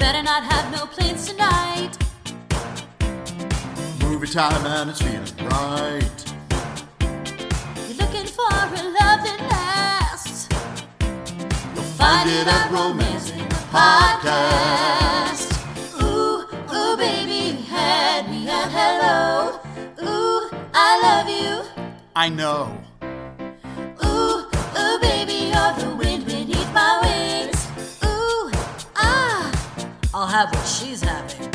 better not have no plans tonight. Movie time and it's feeling right. You're looking for a love that lasts. You'll find it at Romancing the Podcast. Ooh, ooh, baby, you had me at hello. Ooh, I love you. I know. Ooh, ooh, baby, you're the wind beneath my wings. Ooh, ah, I'll have what she's having.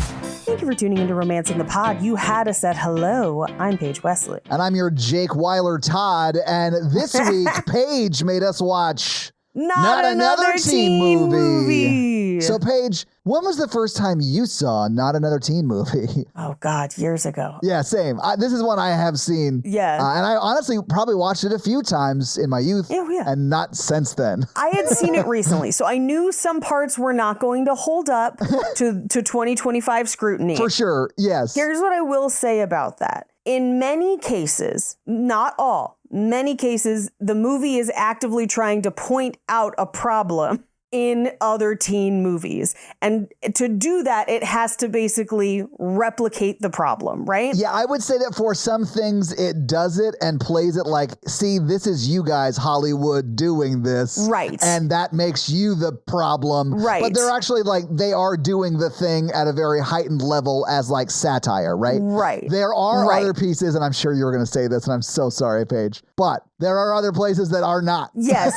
Thank you for tuning into Romancing the Pod. You had us at hello. I'm Paige Wesley. And I'm your Jake Weiler Todd. And this week, Paige made us watch Not Another Teen Movie. So, Paige, when was the first time you saw Not Another Teen Movie? Oh, God, years ago. Yeah, same. This is one I have seen. Yeah. And I honestly probably watched it a few times in my youth. Oh, yeah. And not since then. I had seen it recently, so I knew some parts were not going to hold up to 2025 scrutiny. For sure, yes. Here's what I will say about that. In many cases, not all, many cases, the movie is actively trying to point out a problem in other teen movies. And to do that, it has to basically replicate the problem, right? Yeah, I would say that for some things, it does it and plays it like, see, this is you guys, Hollywood, doing this. Right. And that makes you the problem. Right. But they're actually like, they are doing the thing at a very heightened level as like satire, right? Right. There are Right. other pieces, and I'm sure you were going to say this, and I'm so sorry, Paige, but there are other places that are not. Yes.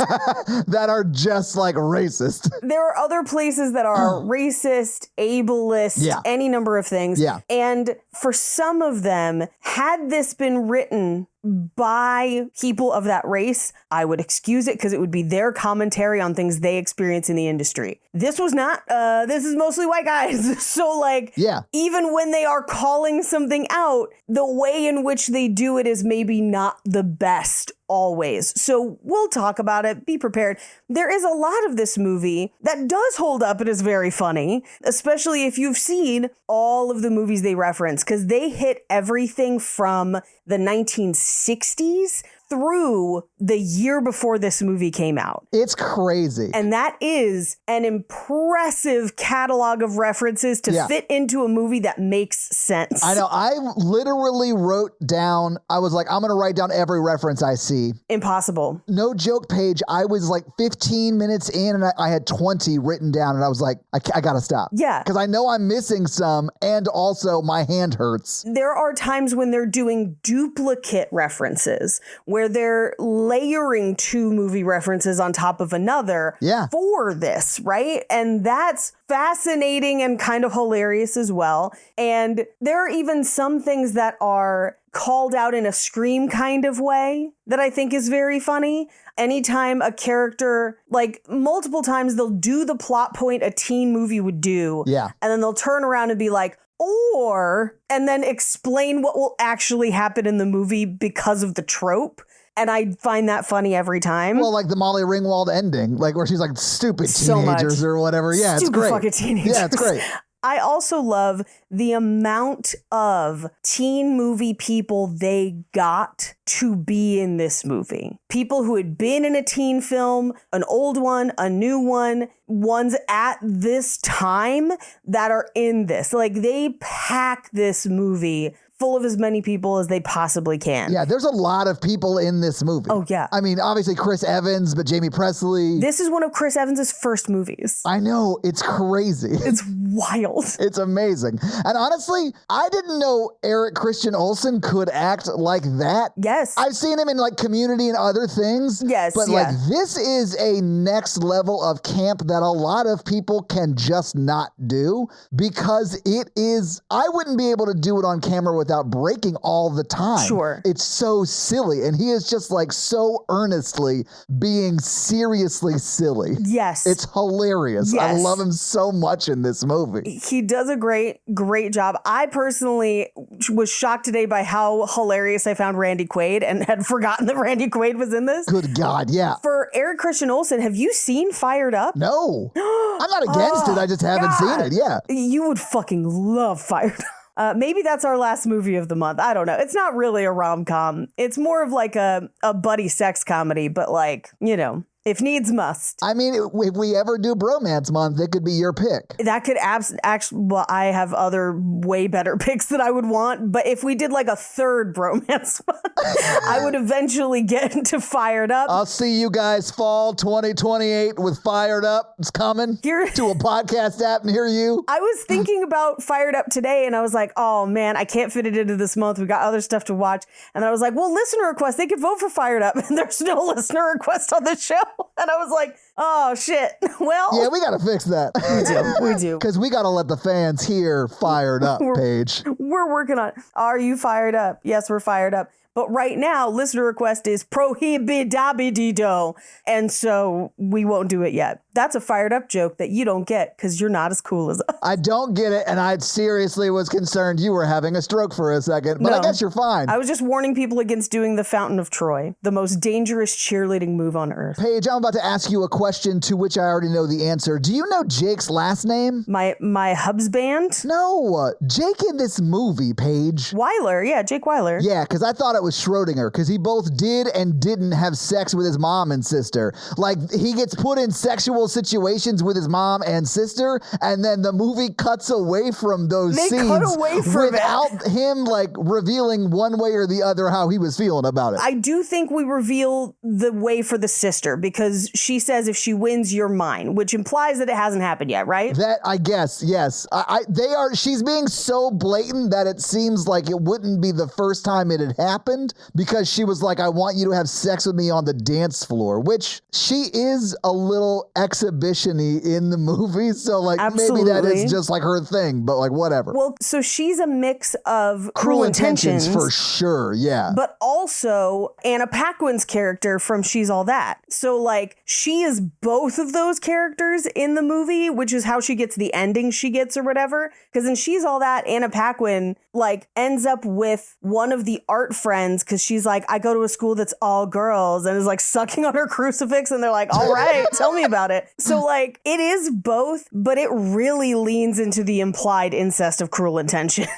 That are just like racist. There are other places that are racist, ableist, Yeah. any number of things. Yeah. And for some of them, had this been written by people of that race, I would excuse it because it would be their commentary on things they experience in the industry. This was not, this is mostly white guys. So like, Yeah. even when they are calling something out, the way in which they do it is maybe not the best always. So we'll talk about it. Be prepared. There is a lot of this movie that does hold up and is very funny, especially if you've seen all of the movies they reference, because they hit everything from the 1960s through the year before this movie came out. It's crazy. And that is an impressive catalog of references to fit into a movie that makes sense. I know. I literally wrote down, I was like, I'm going to write down every reference I see. Impossible. No joke, Paige. I was like 15 minutes in and I had 20 written down and I was like, I got to stop. Yeah. Because I know I'm missing some and also my hand hurts. There are times when they're doing duplicate references where they're layering two movie references on top of another for this, right? And that's fascinating and kind of hilarious as well. And there are even some things that are called out in a Scream kind of way that I think is very funny. Anytime a character, like multiple times, they'll do the plot point a teen movie would do. Yeah. And then they'll turn around and be like, and then explain what will actually happen in the movie because of the trope. And I find that funny every time. Well, like the Molly Ringwald ending, like where she's like stupid teenagers or whatever. Yeah, Stupid it's great. Fucking teenagers. Yeah, it's great. I also love the amount of teen movie people they got to be in this movie. People who had been in a teen film, an old one, a new one, ones at this time that are in this. Like they pack this movie full of as many people as they possibly can. Yeah, there's a lot of people in this movie. Oh, yeah. I mean, obviously Chris Evans, but Jamie Presley. This is one of Chris Evans' first movies. I know, it's crazy. It's wild. It's amazing. And honestly, I didn't know Eric Christian Olsen could act like that. Yes. I've seen him in like Community and other things. Yes, But like this is a next level of camp that a lot of people can just not do because it is, I wouldn't be able to do it on camera without breaking all the time. Sure. It's so silly. And he is just like so earnestly being seriously silly. Yes. It's hilarious. Yes. I love him so much in this movie. He does a great job. I personally was shocked today by how hilarious I found Randy Quaid and had forgotten that Randy Quaid was in this. Good God, yeah. For Eric Christian Olsen, have you seen Fired Up? No. I'm not against it. I just haven't seen it. Yeah. You would fucking love Fired Up. Maybe that's our last movie of the month. I don't know. It's not really a rom-com. It's more of like a buddy sex comedy, but like, you know, If needs must. I mean, if we ever do Bromance Month, it could be your pick. That could actually, well, I have other way better picks that I would want, but if we did like a third Bromance Month, I would eventually get into Fired Up. I'll see you guys fall 2028 with Fired Up. It's coming to a podcast app near you. I was thinking about Fired Up today, and I was like, oh man, I can't fit it into this month. We got other stuff to watch. And I was like, well, listener request, they could vote for Fired Up. And there's no listener request on this show. And I was like, oh shit. Well, yeah, we got to fix that. We do. Because we got to let the fans hear Fired Up, Paige. We're working on it. Are you fired up? Yes, we're fired up. But right now, listener request is prohibidabidido. And so we won't do it yet. That's a Fired Up joke that you don't get because you're not as cool as us. I don't get it, and I seriously was concerned you were having a stroke for a second, but I guess you're fine. I was just warning people against doing the Fountain of Troy, the most dangerous cheerleading move on earth. Paige, I'm about to ask you a question to which I already know the answer. Do you know Jake's last name? My husband? No, Jake in this movie, Paige. Weiler, yeah, Jake Weiler. Yeah, because I thought it was Schrodinger, because he both did and didn't have sex with his mom and sister. Like, he gets put in sexual situations with his mom and sister, and then the movie cuts away from those scenes without him like revealing one way or the other how he was feeling about it. I do think we reveal the way for the sister because she says if she wins, you're mine, which implies that it hasn't happened yet, right? That, I guess, yes. She's being so blatant that it seems like it wouldn't be the first time it had happened, because she was like, I want you to have sex with me on the dance floor, which she is a little exhibition-y in the movie, so like maybe that is just like her thing, but like whatever. Well, so she's a mix of Cruel Intentions for sure, yeah. But also Anna Paquin's character from She's All That. So like she is both of those characters in the movie, which is how she gets the ending she gets or whatever. Because in She's All That, Anna Paquin like ends up with one of the art friends because she's like, I go to a school that's all girls, and is like sucking on her crucifix, and they're like, all right, tell me about it. So like it is both, but it really leans into the implied incest of Cruel Intentions.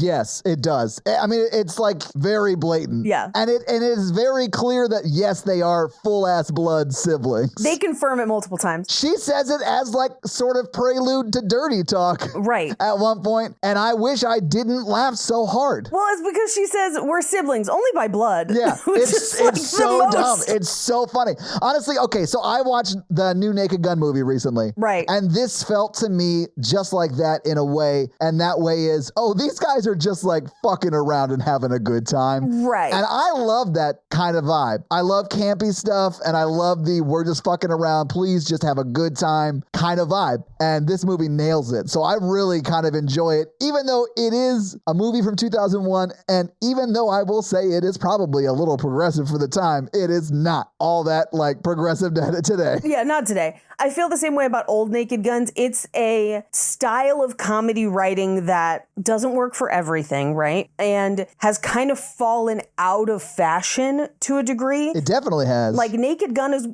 Yes, it does. I mean, it's like very blatant. Yeah. And it is very clear that yes, they are full ass blood siblings. They confirm it multiple times. She says it as like sort of prelude to dirty talk. Right. At one point, and I wish I didn't laugh so hard. Well, it's because she says we're siblings only by blood. Yeah. It's so dumb. It's so funny. Honestly, okay, so I watched the new Naked Gun movie recently. Right. And this felt to me just like that in a way. And that way is, oh, these guys are just like fucking around and having a good time. Right. And I love that kind of vibe. I love campy stuff, and I love the we're just fucking around, please just have a good time kind of vibe. And this movie nails it. So I really kind of enjoy it, even though it is a movie from 2001. And even though I will say it is probably a little progressive for the time, it is not all that like progressive today. Yeah, not today. I feel the same way about Old Naked Guns. It's a style of comedy writing that doesn't work for everything, right? And has kind of fallen out of fashion to a degree. It definitely has. Like Naked Gun is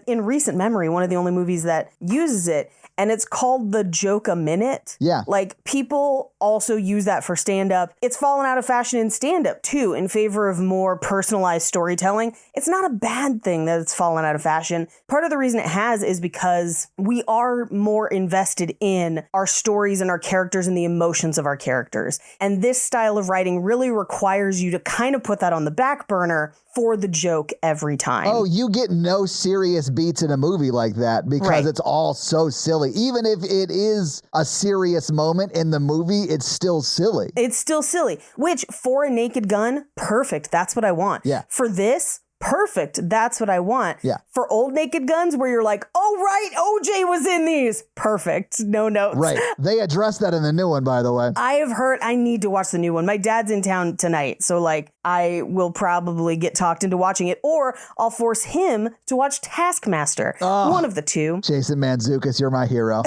in recent memory, one of the only movies that uses it. And it's called the joke a minute. Yeah. Like people also use that for stand-up. It's fallen out of fashion in stand-up too, in favor of more personalized storytelling. It's not a bad thing that it's fallen out of fashion. Part of the reason it has is because we are more invested in our stories and our characters and the emotions of our characters. And this style of writing really requires you to kind of put that on the back burner for the joke every time. Oh, you get no serious beats in a movie like that because it's all so silly. Even if it is a serious moment in the movie, it's still silly. It's still silly, which for a Naked Gun, perfect. That's what I want. Yeah. For this, perfect. That's what I want. Yeah. For Old Naked Guns, where you're like, oh, right, OJ was in these. Perfect. No notes. Right. They addressed that in the new one, by the way. I have heard I need to watch the new one. My dad's in town tonight, so like I will probably get talked into watching it, or I'll force him to watch Taskmaster. One of the two. Jason Mantzoukas, you're my hero.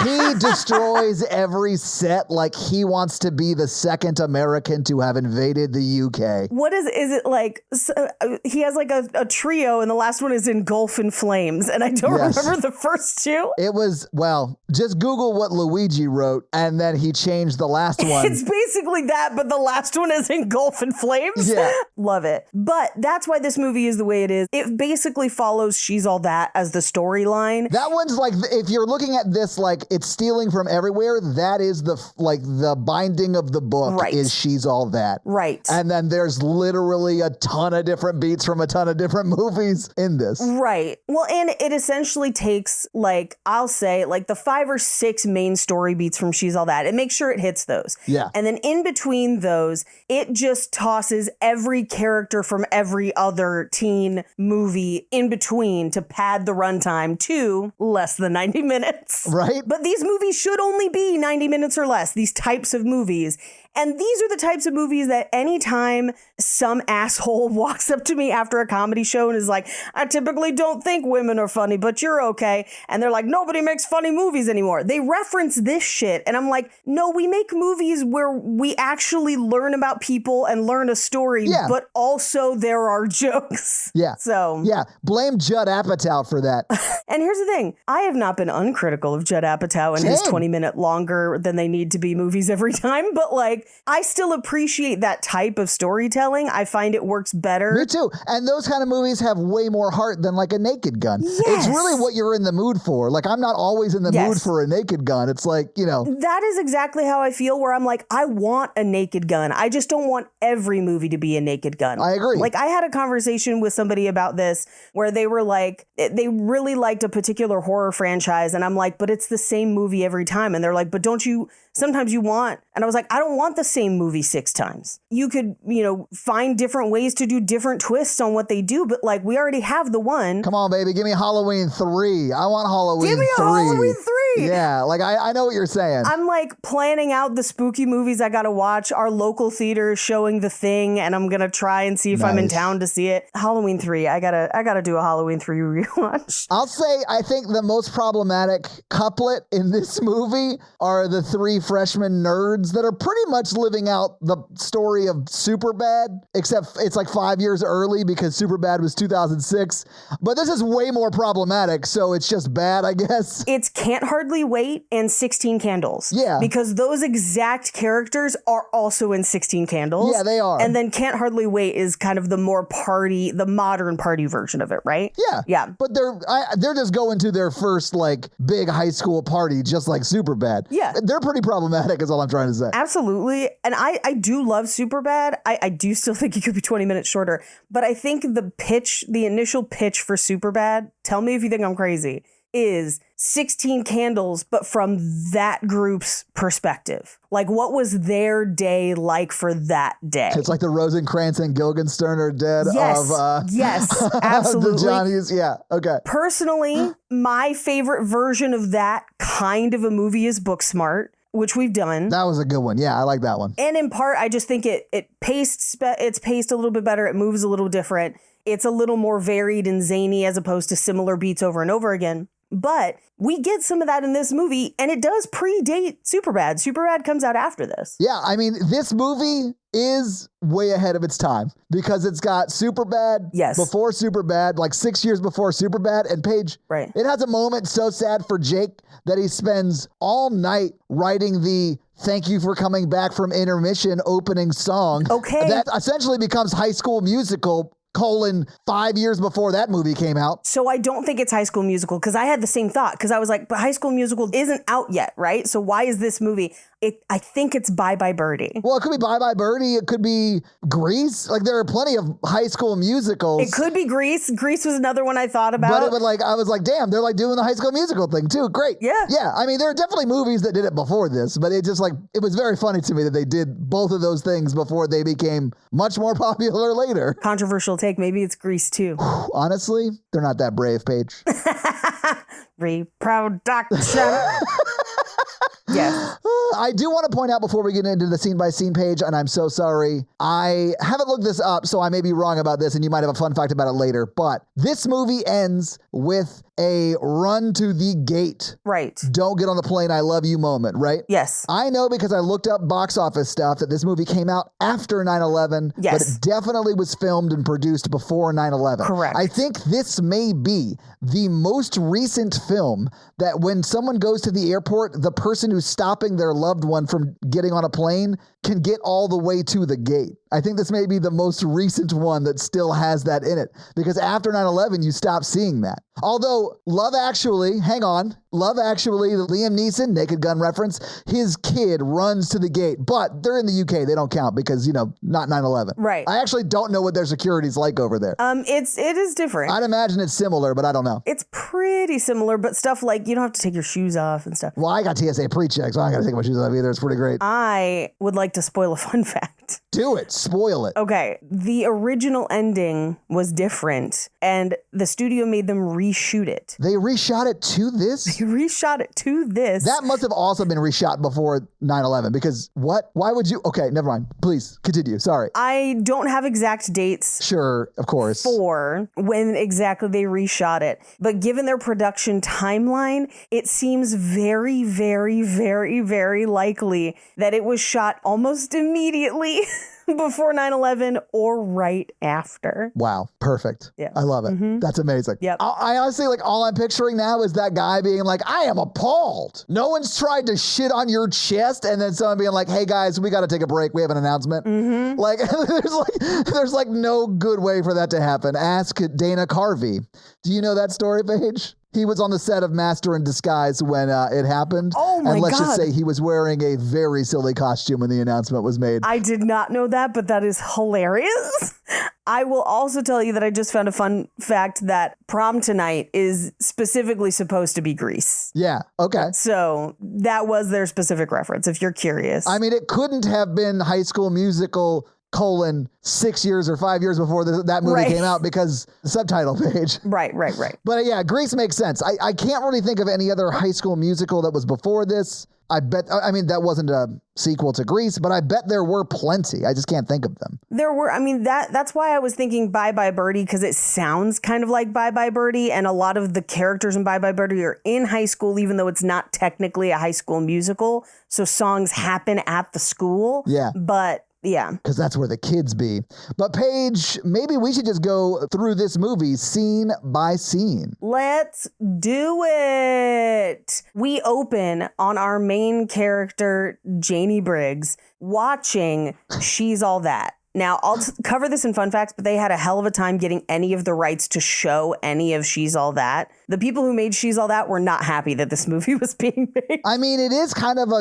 He destroys every set like he wants to be the second American to have invaded the UK. What is it like? So, he has has like a trio, and the last one is Engulf in Flames. And I don't remember the first two. It was, well, just Google what Luigi wrote, and then he changed the last one. It's basically that, but the last one is Engulf in Flames. Yeah. Love it. But that's why this movie is the way it is. It basically follows She's All That as the storyline. That one's like, if you're looking at this like it's stealing from everywhere, that is the binding of the book is She's All That. Right. And then there's literally a ton of different beats from a ton of different movies in this. Right. Well, and it essentially takes like, I'll say like the 5 or 6 main story beats from She's All That and make sure it hits those. Yeah. And then in between those, it just tosses every character from every other teen movie in between to pad the runtime to less than 90 minutes. Right. But these movies should only be 90 minutes or less, these types of movies. And these are the types of movies that anytime some asshole walks up to me after a comedy show and is like, I typically don't think women are funny, but you're okay. And they're like, nobody makes funny movies anymore. They reference this shit. And I'm like, no, we make movies where we actually learn about people and learn a story, but also there are jokes. Yeah. So. Yeah. Blame Judd Apatow for that. And here's the thing. I have not been uncritical of Judd Apatow and his 20-minute longer than they need to be movies every time, but like, I still appreciate that type of storytelling. I find it works better. Me too. And those kind of movies have way more heart than like a Naked Gun. Yes. It's really what you're in the mood for. Like, I'm not always in the mood for a Naked Gun. It's like, you know. That is exactly how I feel, where I'm like, I want a Naked Gun. I just don't want every movie to be a Naked Gun. I agree. Like, I had a conversation with somebody about this where they were like, they really liked a particular horror franchise. And I'm like, but it's the same movie every time. And they're like, but don't you, sometimes you want, and I was like, I don't want the same movie 6 times. You could, you know, find different ways to do different twists on what they do, but like, we already have the one. Come on, baby, give me Halloween 3. I want Halloween 3. Give me a Halloween 3. Yeah, like I know what you're saying. I'm like planning out the spooky movies I gotta watch. Our local theater is showing The Thing, and I'm gonna try and see if I'm in town to see it. Halloween 3. I gotta do a Halloween 3 rewatch. I'll say I think the most problematic couplet in this movie are the 3 freshman nerds that are pretty much living out the story of Superbad, except it's like 5 years early because Superbad was 2006. But this is way more problematic, so it's just bad, I guess. It's Can't Hardly Wait and 16 Candles. Yeah. Because those exact characters are also in 16 Candles. Yeah, they are. And then Can't Hardly Wait is kind of the more party, the modern party version of it, right? Yeah. Yeah. But they're just going to their first like big high school party, just like Superbad. Yeah. They're pretty problematic is all I'm trying to say. Absolutely. And I do love Superbad. I do still think it could be 20 minutes shorter. But I think the initial pitch for Superbad, tell me if you think I'm crazy, is 16 Candles, but from that group's perspective. Like, what was their day like for that day? It's like the Rosencrantz and Guildenstern are dead yes, absolutely. the Johnnies. Yeah, okay. Personally, my favorite version of that kind of a movie is Booksmart, which we've done. That was a good one. Yeah, I like that one. And in part, I just think it's paced a little bit better. It moves a little different. It's a little more varied and zany as opposed to similar beats over and over again. But we get some of that in this movie, and it does predate Superbad. Superbad comes out after this. Yeah, I mean, this movie is way ahead of its time because it's got Superbad before Superbad, like 6 years before Superbad. And Paige, it has a moment so sad for Jake that he spends all night writing the "Thank you for coming back from intermission" opening song. Okay. That essentially becomes High School Musical, 5 years before that movie came out. So I don't think it's High School Musical, because I had the same thought, because I was like, but High School Musical isn't out yet, right? So why is this movie? I think it's Bye Bye Birdie. Well, it could be Bye Bye Birdie. It could be Grease. Like, there are plenty of High School Musicals. It could be Grease. Grease was another one I thought about. But I was like, damn, they're like doing the High School Musical thing too. Great. Yeah. Yeah. I mean, there are definitely movies that did it before this, but it was very funny to me that they did both of those things before they became much more popular later. Controversial take. Maybe it's Grease too. Honestly, they're not that brave, Paige. Reproduction. Yes. I do want to point out before we get into the scene by scene page, and I'm so sorry, I haven't looked this up, so I may be wrong about this, and you might have a fun fact about it later, but this movie ends with a run to the gate. Right. Don't get on the plane, I love you moment, right? Yes. I know because I looked up box office stuff that this movie came out after 9/11, Yes. but it definitely was filmed and produced before 9/11. Correct. I think this may be the most recent film that when someone goes to the airport, the person who's stopping their loved one from getting on a plane can get all the way to the gate. I think this may be the most recent one that still has that in it because after 9/11, you stop seeing that. Although Love Actually, Love Actually, the Liam Neeson Naked Gun reference, his kid runs to the gate, but they're in the UK. They don't count because, not 9/11. Right. I actually don't know what their security's like over there. It is different. I'd imagine it's similar, but I don't know. It's pretty similar, but stuff like you don't have to take your shoes off and stuff. Well, I got TSA pre-check, so I got to take my shoes off either. It's pretty great. I would like to spoil a fun fact. Do it. Spoil it. Okay, the original ending was different, and the studio made them reshoot it. They reshot it to this? They reshot it to this. That must have also been reshot before 9/11 because what? Why would you? Okay, never mind. Please continue. Sorry. I don't have exact dates Sure, of course. for when exactly they reshot it, but given their production timeline, it seems very, very, very, very likely that it was shot almost immediately before 9/11 or right after. Wow, perfect. Yeah. I love it. That's amazing. Yep. I honestly, all I'm picturing now is that guy being like, I am appalled. No one's tried to shit on your chest, and then someone being like, hey guys, we got to take a break. We have an announcement. There's no good way for that to happen. Ask Dana Carvey. Do you know that story, Paige? He was on the set of Master in Disguise when it happened. Oh my And let's God. just say he was wearing a very silly costume when the announcement was made. I did not know that, but that is hilarious. I will also tell you that I just found a fun fact that Prom Tonight is specifically supposed to be Grease. Yeah, okay. So that was their specific reference, if you're curious. I mean, it couldn't have been High School Musical : 6 years or 5 years before that movie Right. came out because the subtitle page. Right. But yeah, Grease makes sense. I can't really think of any other High School Musical that was before this. That wasn't a sequel to Grease, but I bet there were plenty. I just can't think of them. There were, that's why I was thinking Bye Bye Birdie, because it sounds kind of like Bye Bye Birdie, and a lot of the characters in Bye Bye Birdie are in high school, even though it's not technically a high school musical. So songs happen at the school. Yeah. But yeah. Because that's where the kids be. But Paige, maybe we should just go through this movie scene by scene. Let's do it. We open on our main character, Janie Briggs, watching She's All That. Now, I'll cover this in fun facts, but they had a hell of a time getting any of the rights to show any of She's All That. The people who made She's All That were not happy that this movie was being made. I mean, it is kind of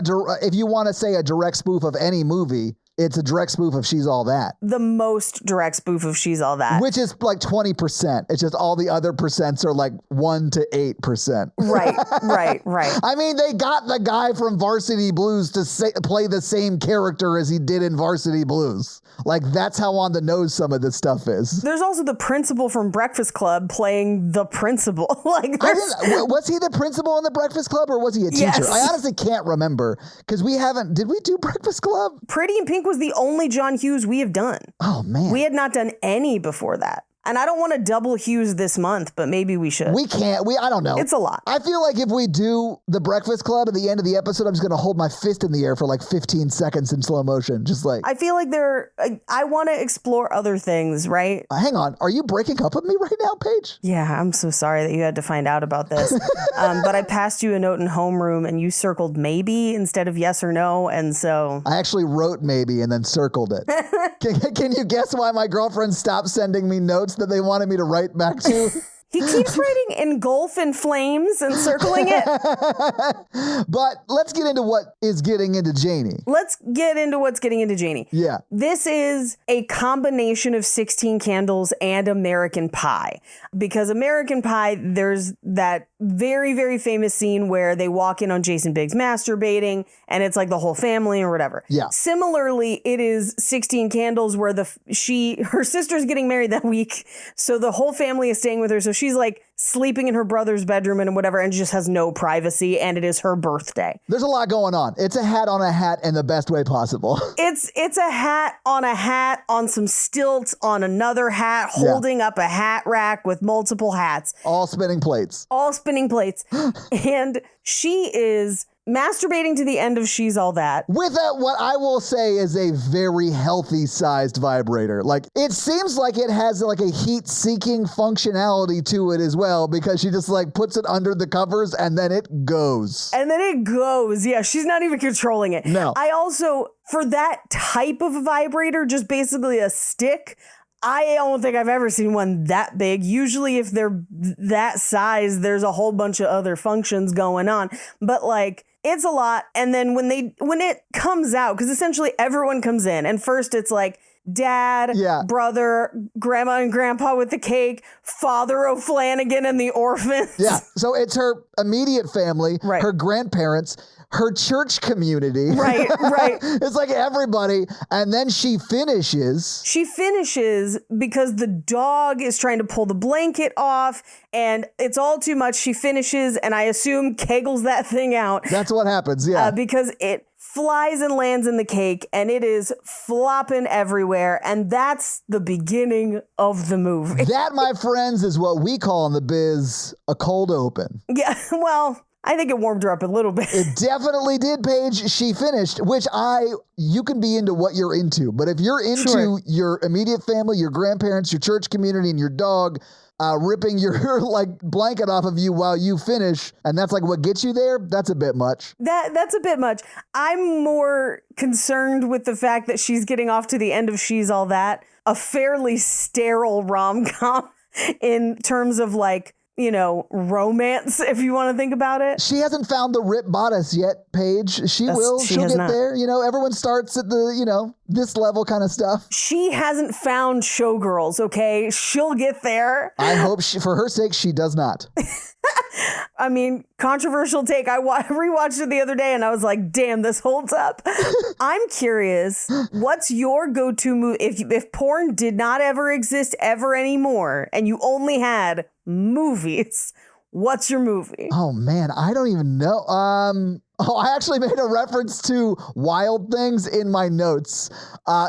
if you want to say a direct spoof of any movie, it's a direct spoof of She's All That. The most direct spoof of She's All That. Which is 20%. It's just all the other percents are 1 to 8%. Right. I mean, they got the guy from Varsity Blues to play the same character as he did in Varsity Blues. That's how on the nose some of this stuff is. There's also the principal from Breakfast Club playing the principal. Was he the principal in the Breakfast Club or was he a teacher? Yes. I honestly can't remember because did we do Breakfast Club? Pretty in Pink was the only John Hughes we have done. Oh, man. We had not done any before that. And I don't want to double Hughes this month, but maybe we should. We can't. I don't know. It's a lot. I feel like if we do the Breakfast Club at the end of the episode, I'm just going to hold my fist in the air for 15 seconds in slow motion. Just I feel like I want to explore other things, right? Hang on. Are you breaking up with me right now, Paige? Yeah, I'm so sorry that you had to find out about this. But I passed you a note in homeroom and you circled maybe instead of yes or no. And so I actually wrote maybe and then circled it. Can you guess why my girlfriend stopped sending me notes that they wanted me to write back to? He keeps writing engulf in flames and circling it. But let's get into what is getting into Janie. Let's get into what's getting into Janie. Yeah. This is a combination of 16 Candles and American Pie. Because American Pie, there's that very, very famous scene where they walk in on Jason Biggs masturbating and it's the whole family or whatever. Yeah. Similarly, it is 16 Candles where her sister's getting married that week. So the whole family is staying with her so she she's like sleeping in her brother's bedroom and whatever, and just has no privacy, and it is her birthday. There's a lot going on. It's a hat on a hat in the best way possible. It's a hat on some stilts on another hat, holding up a hat rack with multiple hats. All spinning plates. And she is masturbating to the end of She's All That. With what I will say is a very healthy sized vibrator. Like, it seems like it has like a heat seeking functionality to it as well, because she just like puts it under the covers and then it goes. Yeah, she's not even controlling it. No. I also, for that type of vibrator, just basically a stick, I don't think I've ever seen one that big. Usually if they're that size, there's a whole bunch of other functions going on. But like, it's a lot. And then when it comes out, because essentially everyone comes in, and first it's like dad, brother, grandma and grandpa with the cake, Father O'Flanagan and the orphans. Yeah. So it's her immediate family, her grandparents, her church community. Right. It's like everybody. And then she finishes because the dog is trying to pull the blanket off, and it's all too much. She finishes, and I assume kegels that thing out. That's what happens, yeah. Because it flies and lands in the cake, and it is flopping everywhere, and that's the beginning of the movie. That, my friends, is what we call in the biz a cold open. Yeah, well, I think it warmed her up a little bit. It definitely did, Paige. She finished, which you can be into what you're into. But if you're into your immediate family, your grandparents, your church community, and your dog ripping your like blanket off of you while you finish, and that's like what gets you there, that's a bit much. That's a bit much. I'm more concerned with the fact that she's getting off to the end of She's All That, a fairly sterile rom-com in terms of like, you know, romance, if you want to think about it. She hasn't found the rip bodice yet, Paige. She'll get there. You know, everyone starts at the, you know, this level kind of stuff. She hasn't found Showgirls, okay? She'll get there. I hope for her sake, she does not. I mean, controversial take. I rewatched it the other day and I was like, damn, this holds up. I'm curious, what's your go-to movie? If porn did not ever exist ever anymore and you only had movies, what's your movie? Oh, man, I don't even know. I actually made a reference to Wild Things in my notes.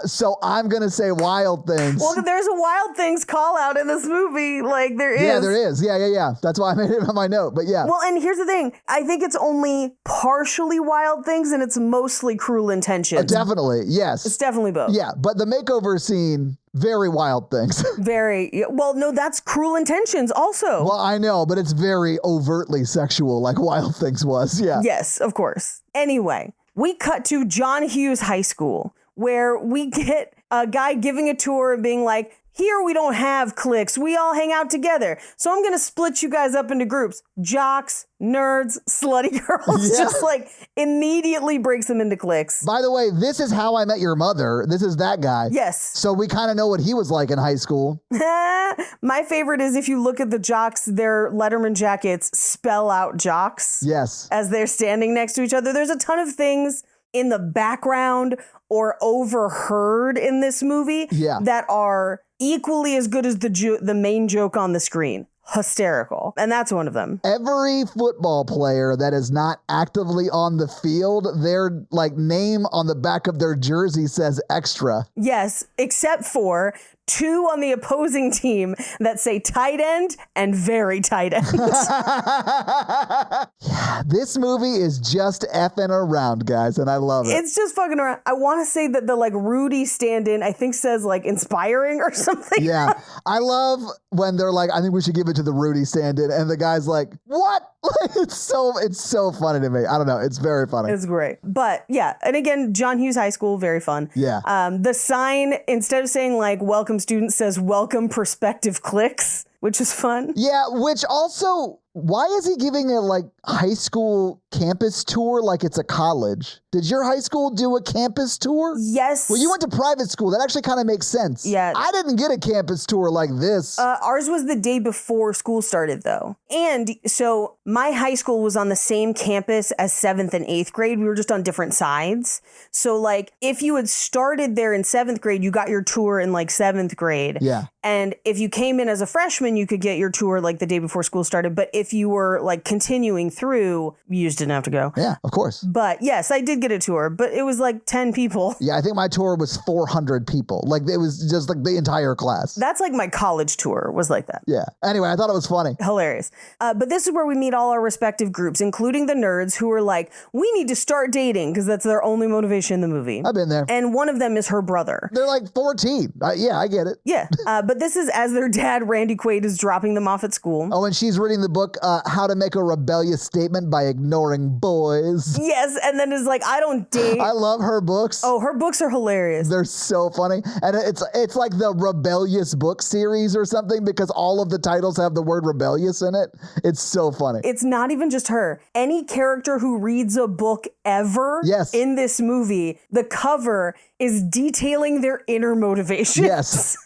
So I'm going to say Wild Things. Well, there's a Wild Things call out in this movie. Like, there is. Yeah, there is. Yeah. That's why I made it on my note. But yeah. Well, and here's the thing. I think it's only partially Wild Things and it's mostly Cruel Intentions. Definitely. Yes. It's definitely both. Yeah. But the makeover scene, very Wild Things. Very. Well, no, that's Cruel Intentions also. Well, I know, but it's very overtly sexual like Wild Things was. Yeah. Yes, of course. Anyway, we cut to John Hughes High School, where we get a guy giving a tour and being like, here we don't have cliques. We all hang out together. So I'm going to split you guys up into groups. Jocks, nerds, slutty girls. Yeah. Just like immediately breaks them into cliques. By the way, this is How I Met Your Mother. This is that guy. Yes. So we kind of know what he was like in high school. My favorite is if you look at the jocks, their Letterman jackets spell out jocks. Yes. As they're standing next to each other. There's a ton of things in the background or overheard in this movie that are equally as good as the main joke on the screen. Hysterical. And that's one of them. Every football player that is not actively on the field, their like name on the back of their jersey says extra. Yes, except for two on the opposing team that say tight end and very tight end. Yeah, this movie is just effing around, guys, and I love it. It's just fucking around. I want to say that the like Rudy stand-in, I think says like inspiring or something. Yeah, I love when they're like, I think we should give it to the Rudy stand-in, and the guy's like, what? It's so funny to me. I don't know. It's very funny. It's great. But yeah, and again, John Hughes High School, very fun. Yeah. The sign, instead of saying like welcome students, says welcome prospective cliques, which is fun. Yeah, which also, why is he giving a like high school campus tour like it's a college? Did your high school do a campus tour? Yes. Well, you went to private school. That actually kind of makes sense. Yeah. I didn't get a campus tour like this. Ours was the day before school started, though. And so my high school was on the same campus as 7th and 8th grade. We were just on different sides. So, like, if you had started there in 7th grade, you got your tour in, like, 7th grade. Yeah. And if you came in as a freshman, freshman, you could get your tour like the day before school started. But if you were like continuing through, you just didn't have to go. Yeah, of course. But yes, I did get a tour, but it was like 10 people. Yeah, I think my tour was 400 people. Like it was just like the entire class. That's like my college tour was like that. Yeah. Anyway, I thought it was funny. Hilarious. But this is where we meet all our respective groups, including the nerds who are like, we need to start dating because that's their only motivation in the movie. I've been there. And one of them is her brother. They're like 14. Yeah, I get it. Yeah. But this is as their dad, Randy Quaid, is dropping them off at school. Oh, and she's reading the book, How to Make a Rebellious Statement by Ignoring Boys. Yes. And then is like, I don't date. I love her books. Oh, her books are hilarious. They're so funny. And it's like the rebellious book series or something because all of the titles have the word rebellious in it. It's so funny. It's not even just her. Any character who reads a book ever in this movie, the cover is detailing their inner motivations. Yes.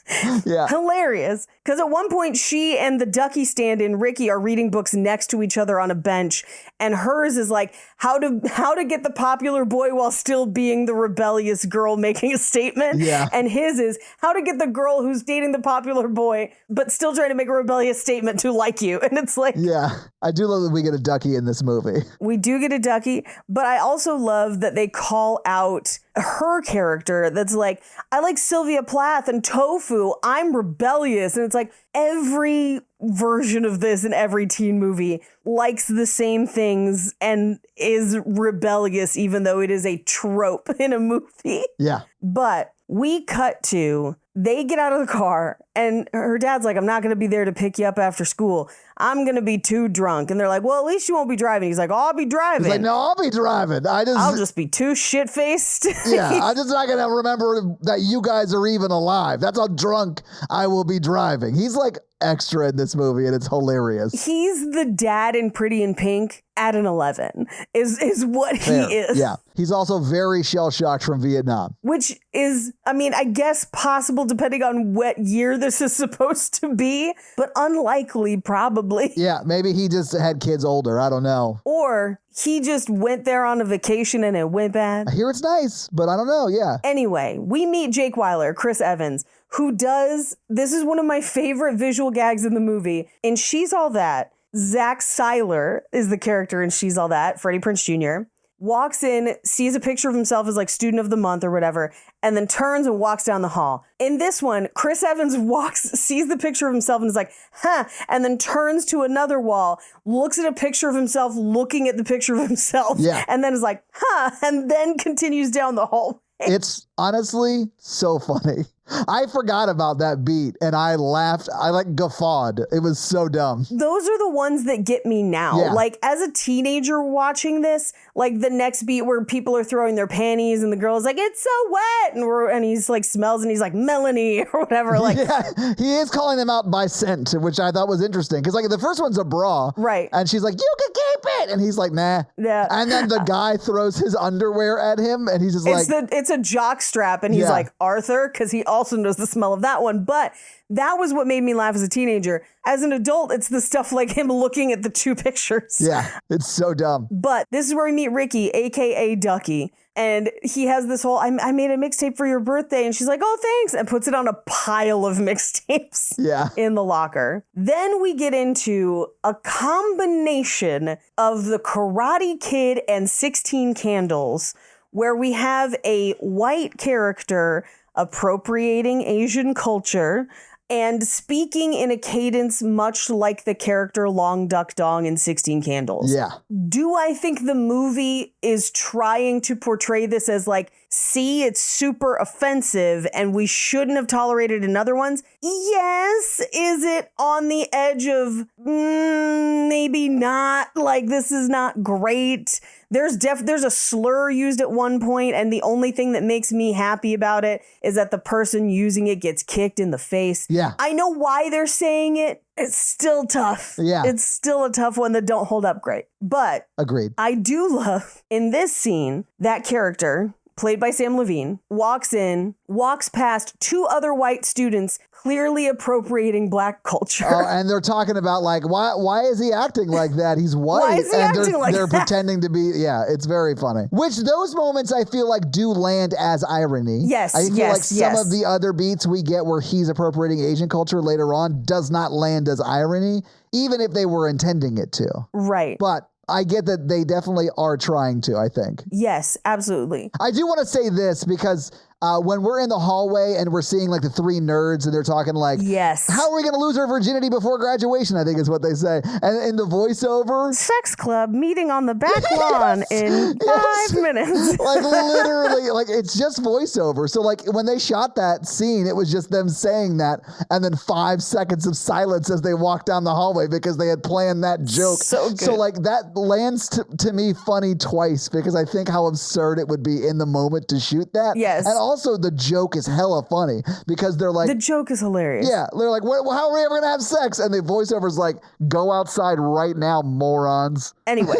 Yeah. Hilarious. Because at one point, she and the Ducky stand-in, Ricky, are reading books next to each other on a bench. And hers is like, how to get the popular boy while still being the rebellious girl making a statement. Yeah. And his is how to get the girl who's dating the popular boy, but still trying to make a rebellious statement to like you. And it's like... Yeah. I do love that we get a Ducky in this movie. We do get a Ducky, but I also love that they call out her character that's like, I like Sylvia Plath and tofu. I'm rebellious. And it's like every version of this in every teen movie likes the same things and is rebellious, even though it is a trope in a movie. Yeah. But we cut to, they get out of the car and her dad's like, I'm not going to be there to pick you up after school. I'm going to be too drunk. And they're like, well, at least you won't be driving. He's like, oh, I'll be driving. He's like, no, I'll be driving. I'll just be too shit-faced. Yeah, I'm just not going to remember that you guys are even alive. That's how drunk I will be driving. He's like extra in this movie and it's hilarious. He's the dad in Pretty in Pink at an 11 is what Fair. He is. Yeah. He's also very shell-shocked from Vietnam. Which is, I mean, I guess possible depending on what year this is supposed to be, but unlikely probably. Yeah, maybe he just had kids older. I don't know. Or he just went there on a vacation and it went bad. I hear it's nice, but I don't know. Yeah. Anyway, we meet Jake Weiler, Chris Evans, who does, this is one of my favorite visual gags in the movie. In She's All That, Zach Seiler is the character in She's All That, Freddie Prinze Jr., walks in, sees a picture of himself as like student of the month or whatever, and then turns and walks down the hall. In this one, Chris Evans sees the picture of himself and is like, huh, and then turns to another wall, looks at a picture of himself, looking at the picture of himself, and then is like, huh, and then continues down the hall. It's honestly so funny. I forgot about that beat and I laughed. I like guffawed. It was so dumb. Those are the ones that get me now. Yeah. Like as a teenager watching this, like the next beat where people are throwing their panties and the girl is like, it's so wet. And he's like smells and he's like Melanie or whatever. Like, yeah, he is calling them out by scent, which I thought was interesting. Cause like the first one's a bra. Right. And she's like, you can keep it. And he's like, nah. Yeah. And then the guy throws his underwear at him and he's just it's a jock strap. And he's like, Arthur, cause he also knows the smell of that one. But that was what made me laugh as a teenager. As an adult, it's the stuff like him looking at the two pictures. Yeah, it's so dumb. But this is where we meet Ricky, aka Ducky. And he has this whole, I made a mixtape for your birthday. And she's like, oh, thanks. And puts it on a pile of mixtapes in the locker. Then we get into a combination of The Karate Kid and 16 Candles, where we have a white character appropriating Asian culture and speaking in a cadence much like the character Long Duck Dong in 16 Candles. Yeah. Do I think the movie is trying to portray this as like, see, it's super offensive and we shouldn't have tolerated in other ones? Yes. Is it on the edge of maybe not? Like, this is not great. There's a slur used at one point, and the only thing that makes me happy about it is that the person using it gets kicked in the face. Yeah. I know why they're saying it. It's still tough. Yeah. It's still a tough one that don't hold up great. But agreed. I do love in this scene that character, played by Sam Levine, walks in, walks past two other white students clearly appropriating black culture. Oh, and they're talking about like, why is he acting like that? He's white. Why is he and acting like they're that? pretending to be, it's very funny. Which those moments I feel like do land as irony. Yes, I feel yes, like some yes. of the other beats we get where he's appropriating Asian culture later on does not land as irony, even if they were intending it to. Right. But I get that they definitely are trying to, I think. Yes, absolutely. I do want to say this because when we're in the hallway and we're seeing like the three nerds and they're talking like, Yes. how are we going to lose our virginity before graduation? I think is what they say. And in the voiceover, Sex club meeting on the back lawn in 5 minutes. like literally, like it's just voiceover. So like when they shot that scene, it was just them saying that and then 5 seconds of silence as they walk down the hallway because they had planned that joke. So good. So like that lands to me funny twice because I think how absurd it would be in the moment to shoot that. Yes. And also the joke is hella funny because they're like, The joke is hilarious. yeah, they're like, how are we ever going to have sex? And the voiceover's like, go outside right now, morons. Anyway,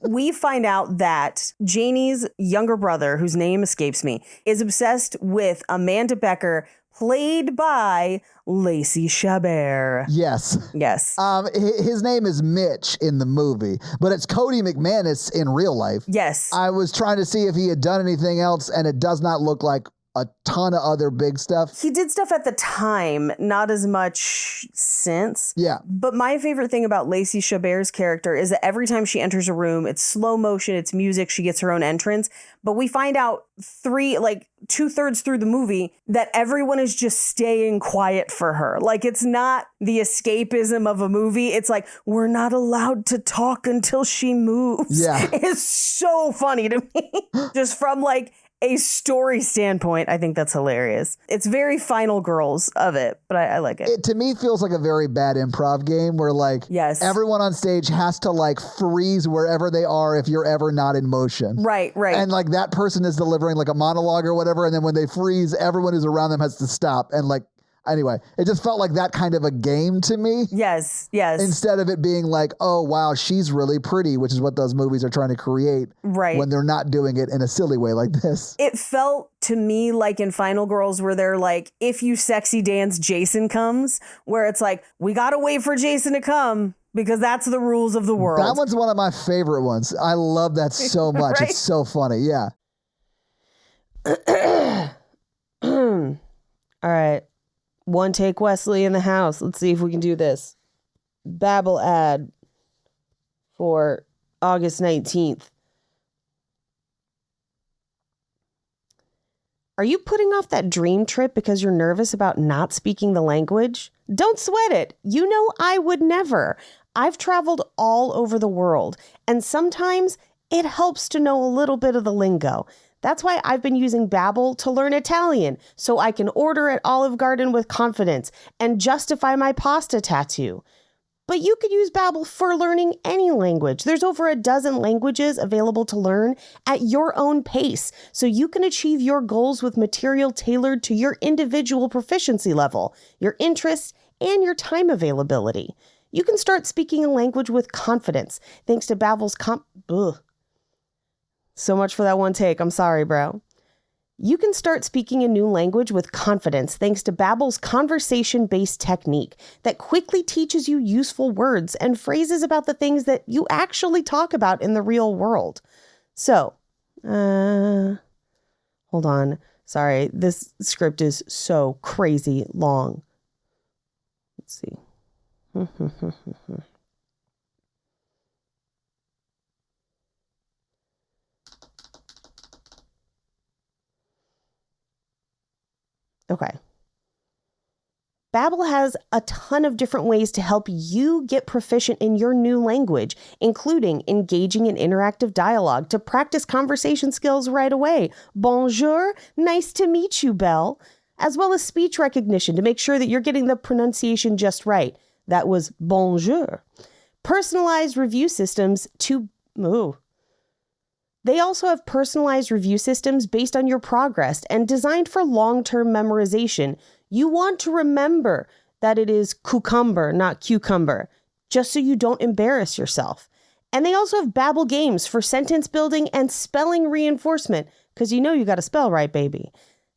we find out that Janie's younger brother, whose name escapes me, is obsessed with Amanda Becker, played by Lacey Chabert. Yes. Yes. His name is Mitch in the movie, but it's Cody McManus in real life. Yes. I was trying to see if he had done anything else, and it does not look like a ton of other big stuff. He did stuff at the time, not as much since. Yeah. But my favorite thing about Lacey Chabert's character is that every time she enters a room, it's slow motion, it's music, she gets her own entrance. But we find out 2/3 through the movie that everyone is just staying quiet for her. Like, it's not the escapism of a movie. It's like, we're not allowed to talk until she moves. Yeah. It's so funny to me. Just from like a story standpoint, I think that's hilarious. It's very Final Girls of it, but I like it. It to me feels like a very bad improv game where like Yes. everyone on stage has to like freeze wherever they are if you're ever not in motion. Right. And like that person is delivering like a monologue or whatever, and then when they freeze, everyone who's around them has to stop. And like, anyway, it just felt like that kind of a game to me. Yes. Instead of it being like, oh, wow, she's really pretty, which is what those movies are trying to create. Right. When they're not doing it in a silly way like this. It felt to me like in Final Girls where they're like, if you sexy dance, Jason comes, where it's like, we got to wait for Jason to come because that's the rules of the world. That one's one of my favorite ones. I love that so much. Right? It's so funny. Yeah. All right. One take Wesley in the house. Let's see if we can do this. Babbel ad for August 19th. Are you putting off that dream trip because you're nervous about not speaking the language? Don't sweat it. You know I would never. I've traveled all over the world, and sometimes it helps to know a little bit of the lingo. That's why I've been using Babbel to learn Italian, so I can order at Olive Garden with confidence and justify my pasta tattoo. But you could use Babbel for learning any language. There's over a dozen languages available to learn at your own pace, so you can achieve your goals with material tailored to your individual proficiency level, your interests, and your time availability. You can start speaking a language with confidence thanks to Babbel's So much for that one take. I'm sorry, bro. You can start speaking a new language with confidence thanks to Babbel's conversation-based technique that quickly teaches you useful words and phrases about the things that you actually talk about in the real world. So, hold on. Sorry, this script is so crazy long. Let's see. Okay. Babbel has a ton of different ways to help you get proficient in your new language, including engaging in interactive dialogue to practice conversation skills right away. Bonjour, nice to meet you, Belle. As well as speech recognition to make sure that you're getting the pronunciation just right. That was bonjour. Personalized review systems to... They also have personalized review systems based on your progress and designed for long-term memorization. You want to remember that it is cucumber, not cucumber, just so you don't embarrass yourself. And they also have Babbel games for sentence building and spelling reinforcement. because you know you got to spell right, baby.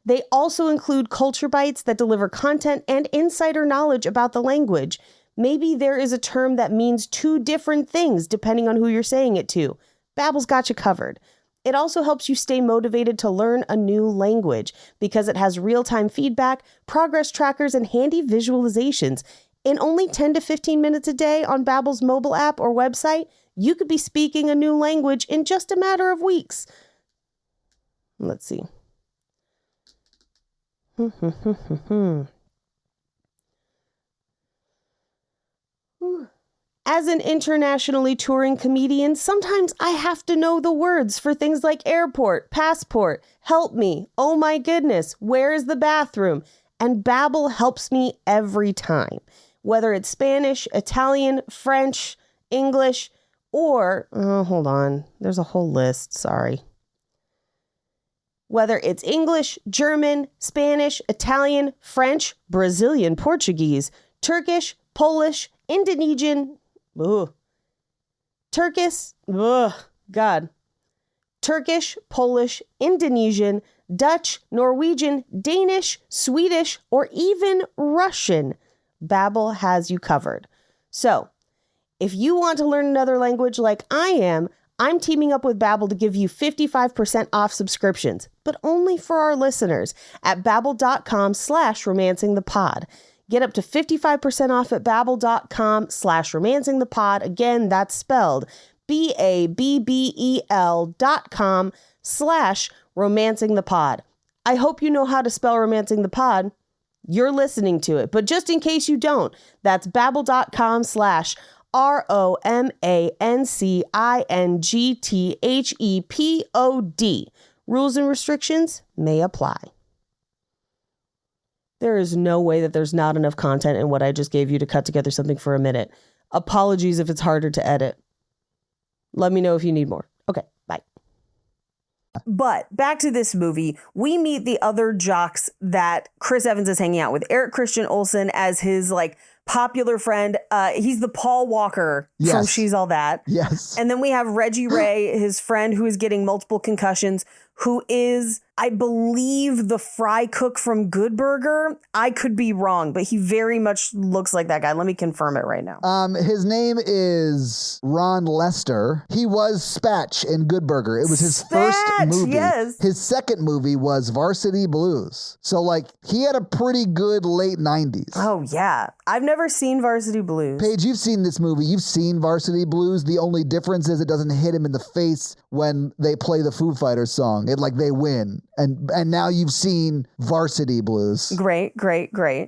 They also include culture bites that deliver content and insider knowledge about the language. Maybe there is a term that means two different things depending on who you're saying it to. Babbel's got you covered. It also helps you stay motivated to learn a new language because it has real-time feedback, progress trackers, and handy visualizations. In only 10 to 15 minutes a day on Babbel's mobile app or website, you could be speaking a new language in just a matter of weeks. Let's see. As an internationally touring comedian, sometimes I have to know the words for things like airport, passport, help me, oh my goodness, where is the bathroom? And Babbel helps me every time. Whether it's Spanish, Italian, French, English, or, hold on, there's a whole list, sorry. Whether it's English, German, Spanish, Italian, French, Brazilian, Portuguese, Turkish, Polish, Indonesian, Turkish, Polish, Indonesian, Dutch, Norwegian, Danish, Swedish, or even Russian, Babbel has you covered. So, if you want to learn another language like I am, I'm teaming up with Babbel to give you 55% off subscriptions, but only for our listeners at babbel.com/romancingthepod. Get up to 55% off at babbel.com/romancingthepod. Again, that's spelled BABBEL.com/romancingthepod. I hope you know how to spell Romancing the Pod. You're listening to it, but just in case you don't, that's babbel.com/ROMANCINGTHEPOD. Rules and restrictions may apply. There is no way that there's not enough content in what I just gave you to cut together something for a minute. Apologies if it's harder to edit. Let me know if you need more. Okay, bye. But back to this movie, we meet the other jocks that Chris Evans is hanging out with. Eric Christian Olsen as his popular friend. He's the Paul Walker from She's All That. Yes. And then we have Reggie Ray, his friend who is getting multiple concussions, who is, I believe, the fry cook from Good Burger. I could be wrong, but he very much looks like that guy. Let me confirm it right now. His name is Ron Lester. He was Spatch in Good Burger. It was his first movie. Yes. His second movie was Varsity Blues. So, he had a pretty good late 90s. Oh, yeah. I've never seen Varsity Blues. Paige, you've seen this movie. You've seen Varsity Blues. The only difference is it doesn't hit him in the face when they play the Foo Fighters song. They win. And now you've seen Varsity Blues. Great.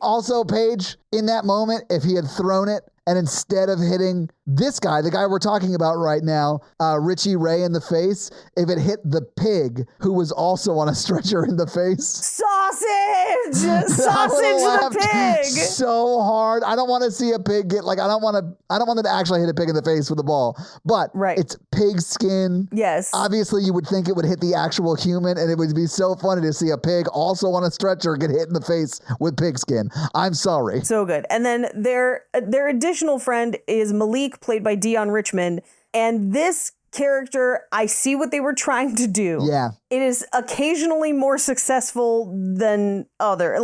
Also, Paige, in that moment, if he had thrown it and instead of hitting this guy, the guy we're talking about right now, Richie Ray in the face, if it hit the pig who was also on a stretcher in the face. Sausage the pig. So hard. I don't want to see a pig get I don't want them to actually hit a pig in the face with a ball. But It's pig skin. Yes. Obviously, you would think it would hit the actual human, and it would be so funny to see a pig also on a stretcher get hit in the face with pig skin. I'm sorry. So good. And then their additional friend is Malik, played by Dion Richmond. And this character, I see what they were trying to do. Yeah. It is occasionally more successful than other.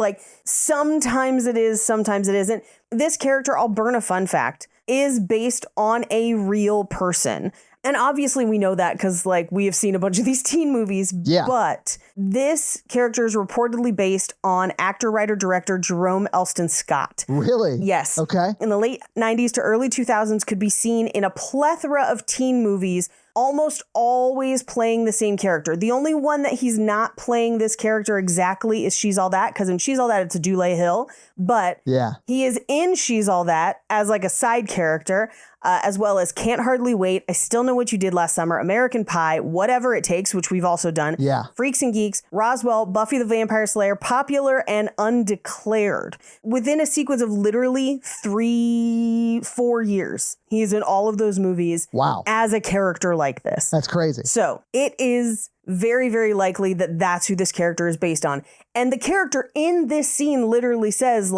Sometimes it is, sometimes it isn't. This character, I'll burn a fun fact, is based on a real person. And obviously we know that because we have seen a bunch of these teen movies. Yeah. But this character is reportedly based on actor, writer, director Jerome Elston Scott. Really? Yes. Okay. In the late 90s to early 2000s, could be seen in a plethora of teen movies, almost always playing the same character. The only one that he's not playing this character exactly is She's All That, because in She's All That, it's a Dule Hill. But he is in She's All That as a side character, as well as Can't Hardly Wait, I Still Know What You Did Last Summer, American Pie, Whatever It Takes, which we've also done, Freaks and Geeks, Roswell, Buffy the Vampire Slayer, Popular, and Undeclared. Within a sequence of literally 3-4 years, he's in all of those movies as a character like this. That's crazy. So it is very, very likely that that's who this character is based on. And the character in this scene literally says,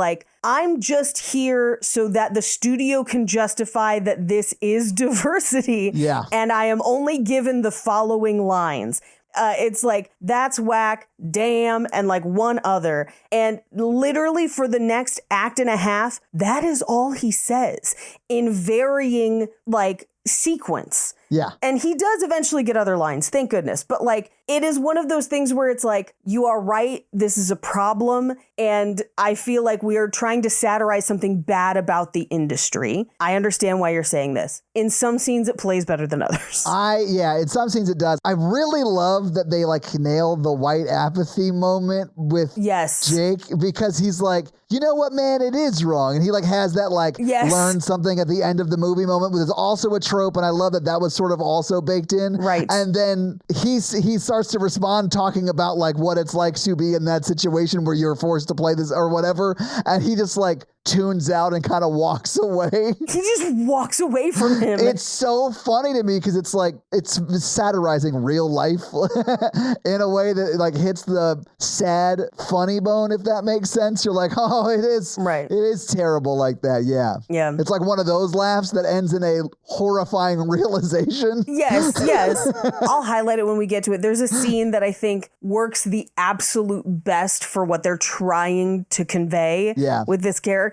I'm just here so that the studio can justify that this is diversity. Yeah. And I am only given the following lines. It's like, that's whack, damn, and like one other. And literally for the next act and a half, that is all he says in varying like sequence. Yeah. And he does eventually get other lines, thank goodness. But like, it is one of those things where it's like, you are right, this is a problem. And I feel like we are trying to satirize something bad about the industry. I understand why you're saying this. In some scenes, it plays better than others. In some scenes it does. I really love that they like nail the white apathy moment with Jake, because he's like, you know what, man, it is wrong. And he like has that like learn something at the end of the movie moment, which is also a trope. And I love that was sort of also baked in. Right. And then he starts to respond talking about like what it's like to be in that situation where you're forced to play this or whatever. And he just like tunes out and kind of walks away. He just walks away from him. It's so funny to me because it's like, it's satirizing real life in a way that like hits the sad, funny bone, if that makes sense. You're like, oh, it is. Right. It is terrible like that. Yeah. Yeah. It's like one of those laughs that ends in a horrifying realization. Yes. I'll highlight it when we get to it. There's a scene that I think works the absolute best for what they're trying to convey with this character.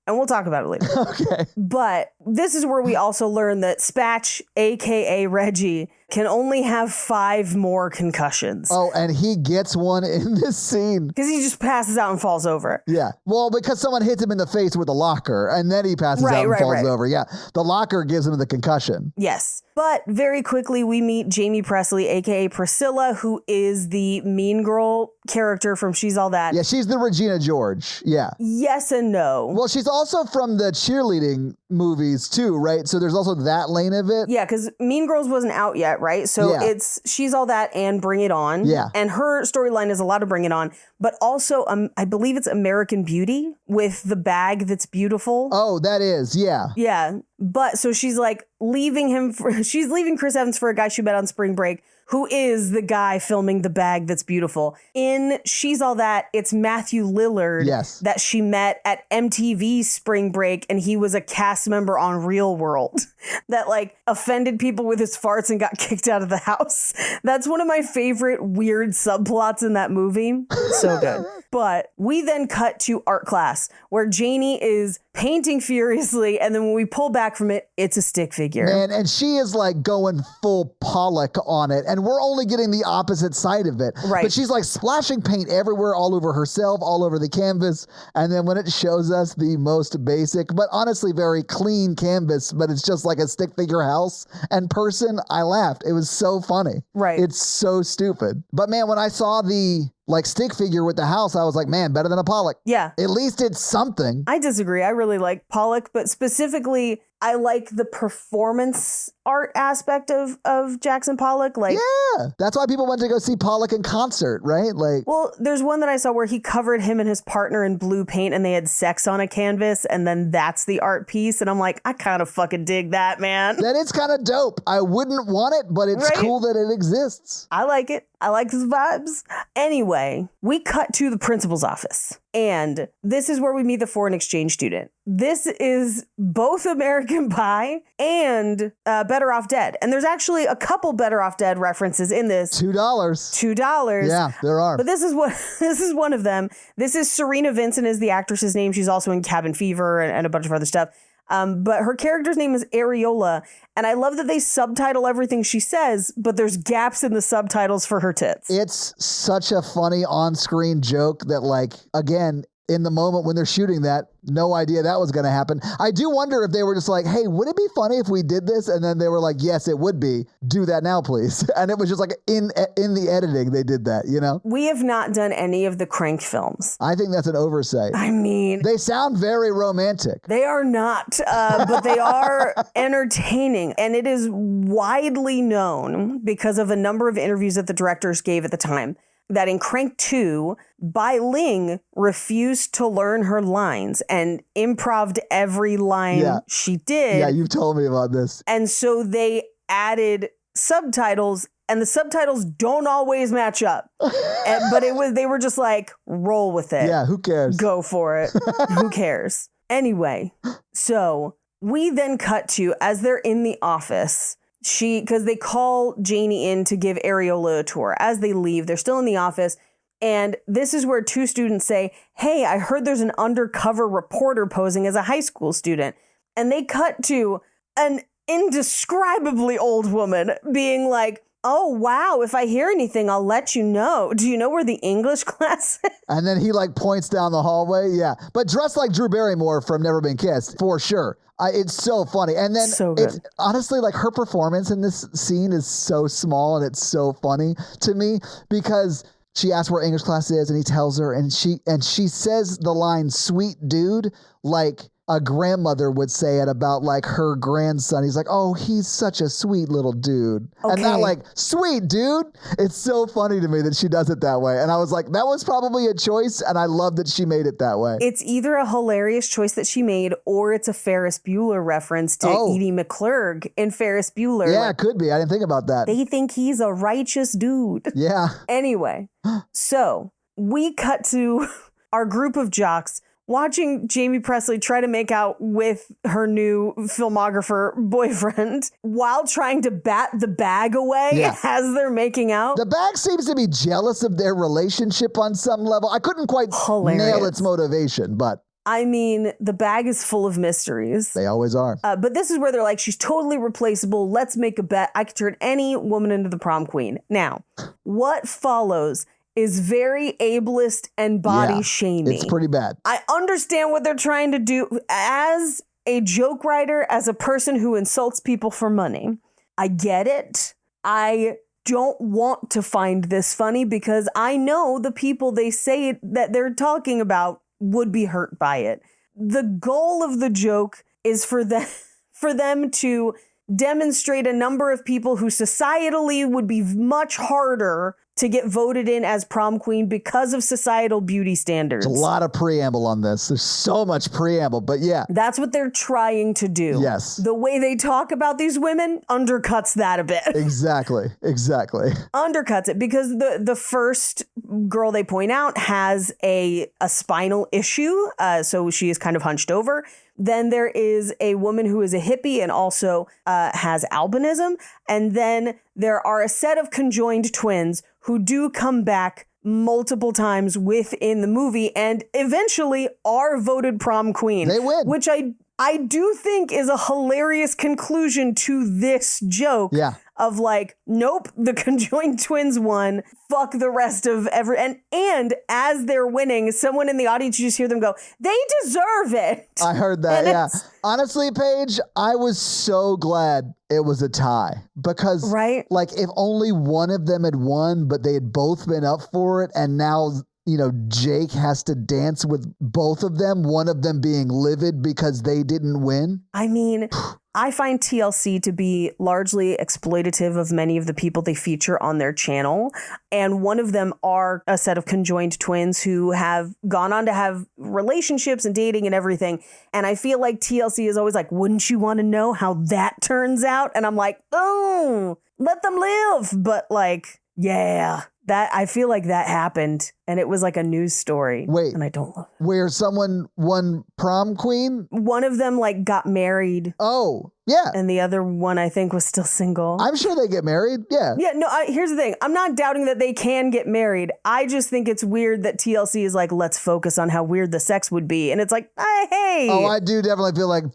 And we'll talk about it later. Okay. But this is where we also learn that Spatch, aka Reggie, can only have 5 more concussions. Oh, and he gets one in this scene. Because he just passes out and falls over. Yeah. Well, because someone hits him in the face with a locker, and then he passes out and falls over. Yeah. The locker gives him the concussion. Yes. But very quickly, we meet Jamie Presley, aka Priscilla, who is the mean girl character from She's All That. Yeah, she's the Regina George. Yeah. Yes and no. Well, she's also from the cheerleading movies too, right? So there's also that lane of it. Yeah, because Mean Girls wasn't out yet, right? So it's She's All That and Bring It On. Yeah. And her storyline is a lot of Bring It On, but also I believe it's American Beauty with the bag that's beautiful. Oh, that is, yeah. Yeah. But so she's like she's leaving Chris Evans for a guy she met on spring break, who is the guy filming The Bag That's Beautiful. In She's All That, it's Matthew Lillard that she met at MTV Spring Break, and he was a cast member on Real World that like offended people with his farts and got kicked out of the house. That's one of my favorite weird subplots in that movie. So good. But we then cut to art class where Janie is painting furiously, and then when we pull back from it, it's a stick figure. And she is like going full Pollock on it, and we're only getting the opposite side of it. Right. But she's like splashing paint everywhere, all over herself, all over the canvas. And then when it shows us the most basic, but honestly very clean canvas, but it's just like a stick figure house and person, I laughed. It was so funny. Right. It's so stupid. But man, when I saw the like stick figure with the house, I was like, man, better than a Pollock. Yeah. At least it's something. I disagree. I really like Pollock, but specifically, I like the performance art aspect of Jackson Pollock. Like, yeah, that's why people went to go see Pollock in concert, right? Like, well, there's one that I saw where he covered him and his partner in blue paint, and they had sex on a canvas, and then that's the art piece. And I'm like, I kind of fucking dig that, man. That is kind of dope. I wouldn't want it, but it's cool that it exists. I like it. I like his vibes. Anyway, we cut to the principal's office. And this is where we meet the foreign exchange student. This is both American Pie and Better Off Dead. And there's actually a couple Better Off Dead references in this. $2. $2. Yeah, there are. But this is one of them. This is Serena Vincent is the actress's name. She's also in Cabin Fever and a bunch of other stuff. But her character's name is Areola, and I love that they subtitle everything she says, but there's gaps in the subtitles for her tits. It's such a funny on-screen joke that, like, again, in the moment when they're shooting that, no idea that was going to happen. I do wonder if they were just like, hey, would it be funny if we did this? And then they were like, yes, it would be. Do that now, please. And it was just like in the editing, they did that, you know? We have not done any of the Crank films. I think that's an oversight. I mean, they sound very romantic. They are not, but they are entertaining. And it is widely known because of a number of interviews that the directors gave at the time that in Crank 2, Bai Ling refused to learn her lines and improv'd every line she did. Yeah, you've told me about this. And so they added subtitles, and the subtitles don't always match up. But they were just like, roll with it. Yeah, who cares? Go for it. Who cares? Anyway, so we then cut to, as they're in the office, because they call Janie in to give Areola a tour. As they leave, they're still in the office. And this is where two students say, hey, I heard there's an undercover reporter posing as a high school student. And they cut to an indescribably old woman being like, oh, wow, if I hear anything, I'll let you know. Do you know where the English class is? And then he like points down the hallway. Yeah. But dressed like Drew Barrymore from Never Been Kissed, for sure. It's so funny. And then it's honestly like her performance in this scene is so small and it's so funny to me because she asks where English class is and he tells her and she says the line, sweet dude, like a grandmother would say it about like her grandson. He's like, oh, he's such a sweet little dude. Okay. And not like, sweet dude. It's so funny to me that she does it that way. And I was like, that was probably a choice. And I love that she made it that way. It's either a hilarious choice that she made or it's a Ferris Bueller reference to Edie McClurg in Ferris Bueller. Yeah, it could be. I didn't think about that. They think he's a righteous dude. Yeah. Anyway, so we cut to our group of jocks watching Jamie Presley try to make out with her new filmographer boyfriend while trying to bat the bag away as they're making out. The bag seems to be jealous of their relationship on some level. I couldn't quite nail its motivation, but... I mean, the bag is full of mysteries. They always are. But this is where they're like, she's totally replaceable. Let's make a bet. I could turn any woman into the prom queen. Now, what follows is very ableist and body shaming. It's pretty bad. I understand what they're trying to do. As a joke writer, as a person who insults people for money, I get it. I don't want to find this funny because I know the people they say that they're talking about would be hurt by it. The goal of the joke is for them to demonstrate a number of people who societally would be much harder to get voted in as prom queen because of societal beauty standards. There's a lot of preamble on this. There's so much preamble, but yeah. That's what they're trying to do. Yes. The way they talk about these women undercuts that a bit. Exactly. Undercuts it because the first girl they point out has a spinal issue, so she is kind of hunched over. Then there is a woman who is a hippie and also has albinism. And then there are a set of conjoined twins who do come back multiple times within the movie and eventually are voted prom queen. They win. Which I do think is a hilarious conclusion to this joke. Yeah. Of like, nope, the conjoined twins won. Fuck the rest of and as they're winning, someone in the audience, you just hear them go, they deserve it. I heard that, yeah. Honestly, Paige, I was so glad it was a tie because like if only one of them had won, but they had both been up for it and now, you know, Jake has to dance with both of them, one of them being livid because they didn't win. I mean, I find TLC to be largely exploitative of many of the people they feature on their channel. And one of them are a set of conjoined twins who have gone on to have relationships and dating and everything. And I feel like TLC is always like, wouldn't you want to know how that turns out? And I'm like, oh, let them live. But like, yeah. That I feel like that happened and it was like a news story. Wait. And I don't love it. Where someone won prom queen? One of them like got married. Oh, yeah. And the other one I think was still single. I'm sure they get married. Yeah. Yeah, no, here's the thing. I'm not doubting that they can get married. I just think it's weird that TLC is like, let's focus on how weird the sex would be. And it's like, hey. Oh, I do definitely feel like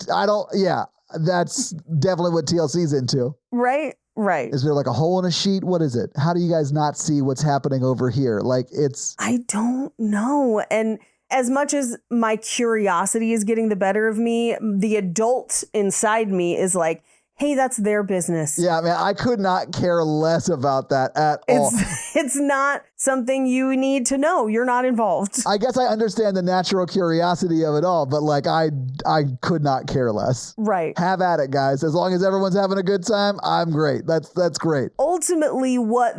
that's definitely what TLC's into. Right. Is there like a hole in a sheet? What is it? How do you guys not see what's happening over here? Like I don't know. And as much as my curiosity is getting the better of me, the adult inside me is like, hey, that's their business. Yeah, man, I could not care less about that at all. It's not something you need to know. You're not involved. I guess I understand the natural curiosity of it all, but like I could not care less. Right. Have at it, guys. As long as everyone's having a good time, I'm great. That's great. Ultimately, what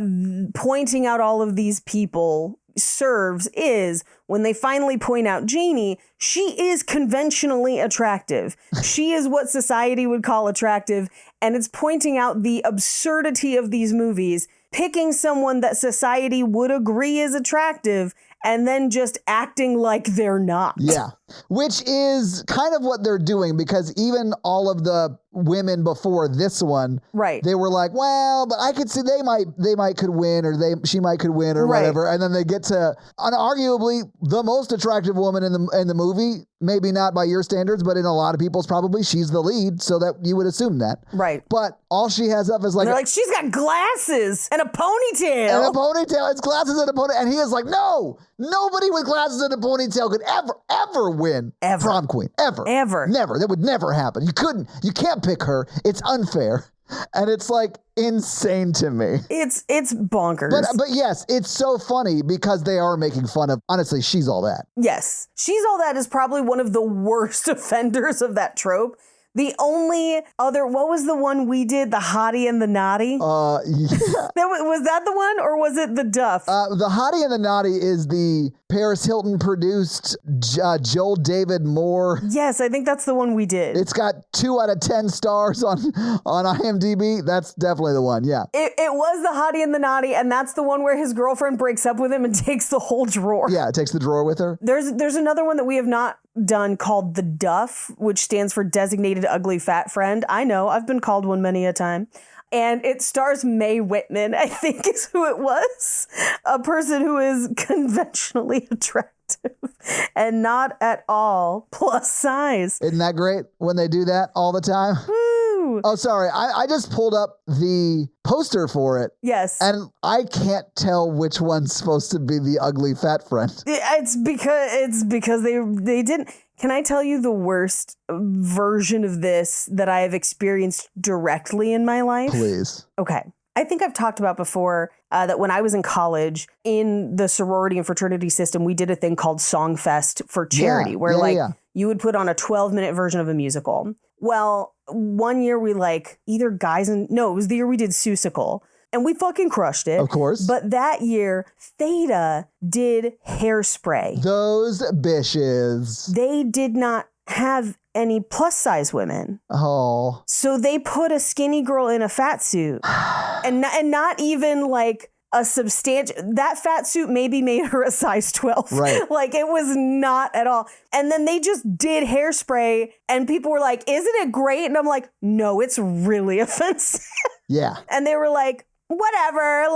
pointing out all of these people serves is when they finally point out Janie, she is conventionally attractive. She is what society would call attractive. And it's pointing out the absurdity of these movies, picking someone that society would agree is attractive and then just acting like they're not. Yeah. Which is kind of what they're doing, because even all of the women before this one, right, they were like, well, but I could see they might could win, or she might could win, or whatever. And then they get to arguably the most attractive woman in the movie, maybe not by your standards, but in a lot of people's probably she's the lead, so that you would assume that. Right. But all she has up is like, they're like, she's got glasses and a ponytail. It's glasses and a ponytail. And he is like, no, nobody with glasses and a ponytail could ever win prom queen. Ever. Never. That would never happen. You can't pick her. It's unfair. And it's like insane to me. It's bonkers. But yes, it's so funny because they are making fun of, honestly, She's All That. Yes. She's All That is probably one of the worst offenders of that trope. The only other, what was the one we did? The Hottie and the Naughty? Yeah. Was that the one, or was it the Duff? The Hottie and the Naughty is the Paris Hilton produced Joel David Moore. Yes, I think that's the one we did. It's got 2 out of 10 stars on IMDb. That's definitely the one, yeah. It was the Hottie and the Naughty, and that's the one where his girlfriend breaks up with him and takes the whole drawer. Yeah, it takes the drawer with her. There's another one that we have not done called the Duff, which stands for Designated Ugly Fat Friend. I know, I've been called one many a time. And it stars Mae Whitman, I think is who it was. A person who is conventionally attractive and not at all plus size. Isn't that great when they do that all the time? Woo! Oh, sorry. I just pulled up the poster for it. Yes. And I can't tell which one's supposed to be the ugly fat friend. It's because they didn't. Can I tell you the worst version of this that I have experienced directly in my life? Please. Okay. I think I've talked about before that when I was in college, in the sorority and fraternity system, we did a thing called Songfest for charity, where you would put on a 12-minute version of a musical. Well, one year we it was the year we did Seussical. And we fucking crushed it. Of course. But that year, Theta did Hairspray. Those bitches. They did not have any plus size women. Oh. So they put a skinny girl in a fat suit. and not even like a substantial, that fat suit maybe made her a size 12. Right. Like it was not at all. And then they just did Hairspray and people were like, isn't it great? And I'm like, no, it's really offensive. Yeah. And they were like, whatever,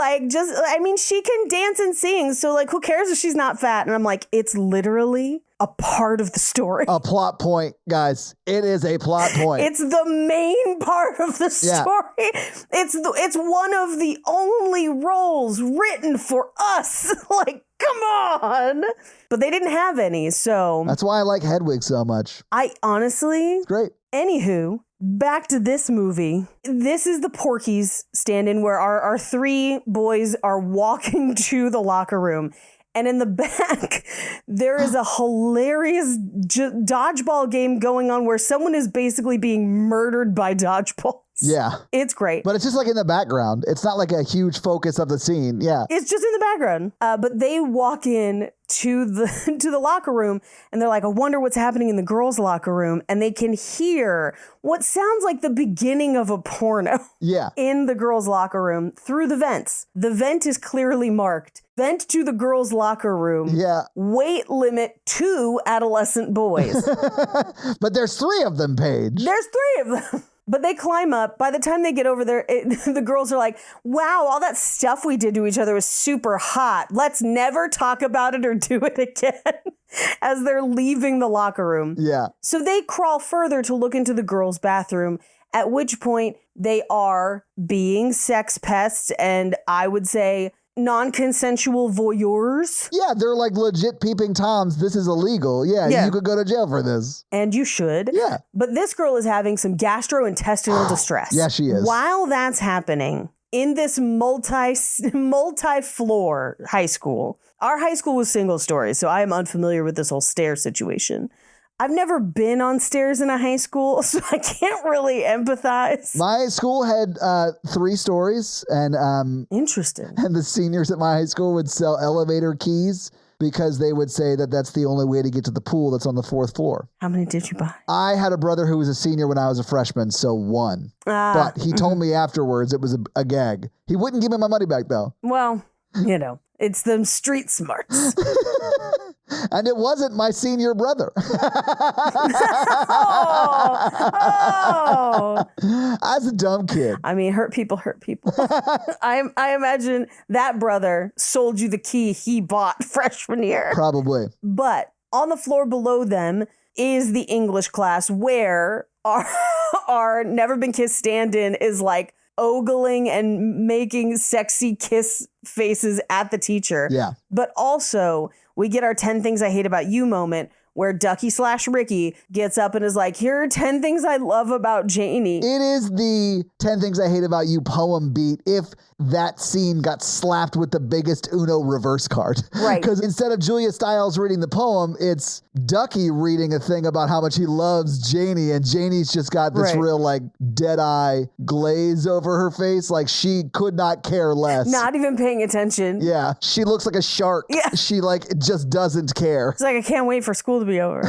she can dance and sing, so who cares if she's not fat? And I'm like, it's literally a part of the story. A plot point, guys. It is a plot point. It's the main part of the story. It's one of the only roles written for us. Come on. But they didn't have any, so. That's why I like Hedwig so much. I honestly. It's great. Anywho, back to this movie. This is the Porky's stand-in where our 3 boys are walking to the locker room. And in the back, there is a hilarious dodgeball game going on where someone is basically being murdered by dodgeballs. Yeah. It's great. But it's just in the background. It's not a huge focus of the scene. Yeah. It's just in the background. But they walk in to the locker room and they're like, I wonder what's happening in the girls' locker room. And they can hear what sounds like the beginning of a porno. Yeah. In the girls' locker room through the vents. The vent is clearly marked. Vent to the girls' locker room. Yeah. Weight limit 2 adolescent boys. But there's 3 of them, Paige. There's 3 of them. But they climb up. By the time they get over there, the girls are like, wow, all that stuff we did to each other was super hot. Let's never talk about it or do it again. As they're leaving the locker room. Yeah. So they crawl further to look into the girls' bathroom, at which point they are being sex pests and I would say non-consensual voyeurs. Yeah, they're legit peeping Toms. This is illegal. Yeah, you could go to jail for this. And you should. Yeah. But this girl is having some gastrointestinal distress. Yeah, she is. While that's happening, in this multi-floor high school, our high school was single story, so I am unfamiliar with this whole stair situation. I've never been on stairs in a high school, so I can't really empathize. My school had 3 stories, and interesting. And the seniors at my high school would sell elevator keys because they would say that that's the only way to get to the pool that's on the 4th floor. How many did you buy? I had a brother who was a senior when I was a freshman, so 1. But he told me afterwards it was a gag. He wouldn't give me my money back, though. Well, It's them street smarts. And it wasn't my senior brother. Oh. As a dumb kid. I mean, hurt people hurt people. I imagine that brother sold you the key he bought freshman year. Probably. But on the floor below them is the English class where our Never Been Kissed stand-in is like ogling and making sexy kiss faces at the teacher. Yeah. But also, we get our 10 Things I Hate About You moment where Ducky/Ricky gets up and is like, here are 10 things I love about Janie. It is the 10 Things I Hate About You poem beat if that scene got slapped with the biggest Uno reverse card. Right. Because instead of Julia Stiles reading the poem, it's Ducky reading a thing about how much he loves Janie, and Janie's just got this real like dead eye glaze over her face, like she could not care less. Not even paying attention. Yeah. She looks like a shark. Yeah. She like just doesn't care. It's like, I can't wait for school to be over.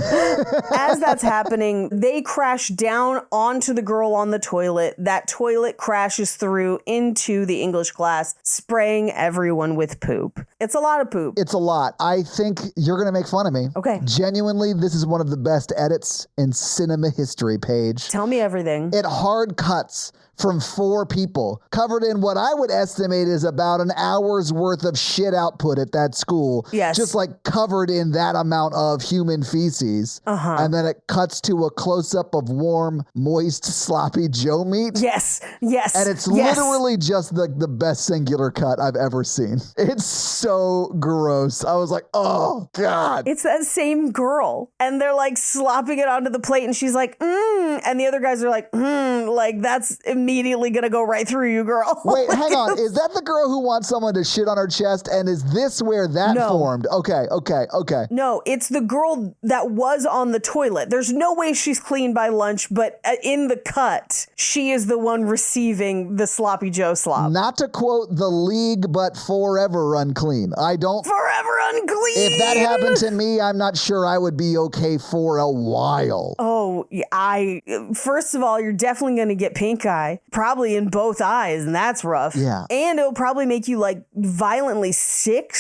As that's happening, they crash down onto the girl on the toilet. That toilet crashes through into the English class, spraying everyone with poop. It's a lot of poop. It's a lot. I think you're going to make fun of me. Okay. Genuinely, this is one of the best edits in cinema history, Paige. Tell me everything. It hard cuts from 4 people, covered in what I would estimate is about an hour's worth of shit output at that school. Yes. Just like covered in that amount of human feces. Uh-huh. And then it cuts to a close-up of warm, moist, sloppy Joe meat. Yes. Yes. And it's yes. literally just the best singular cut I've ever seen. It's so gross. I was like, oh, God. It's that same girl. And they're like slopping it onto the plate and she's like, and the other guys are like, like that's immediately gonna go right through you, girl. Wait, hang on. Is that the girl who wants someone to shit on her chest? And is this where that formed? Okay. No, it's the girl that was on the toilet. There's no way she's clean by lunch, but in the cut, she is the one receiving the sloppy Joe slop. Not to quote The League, but forever unclean. Forever unclean. If that happened to me, I'm not sure I would be okay for a while. Oh, first of all, you're definitely going to get pink eye, probably in both eyes, and that's rough. Yeah. And it'll probably make you like violently sick,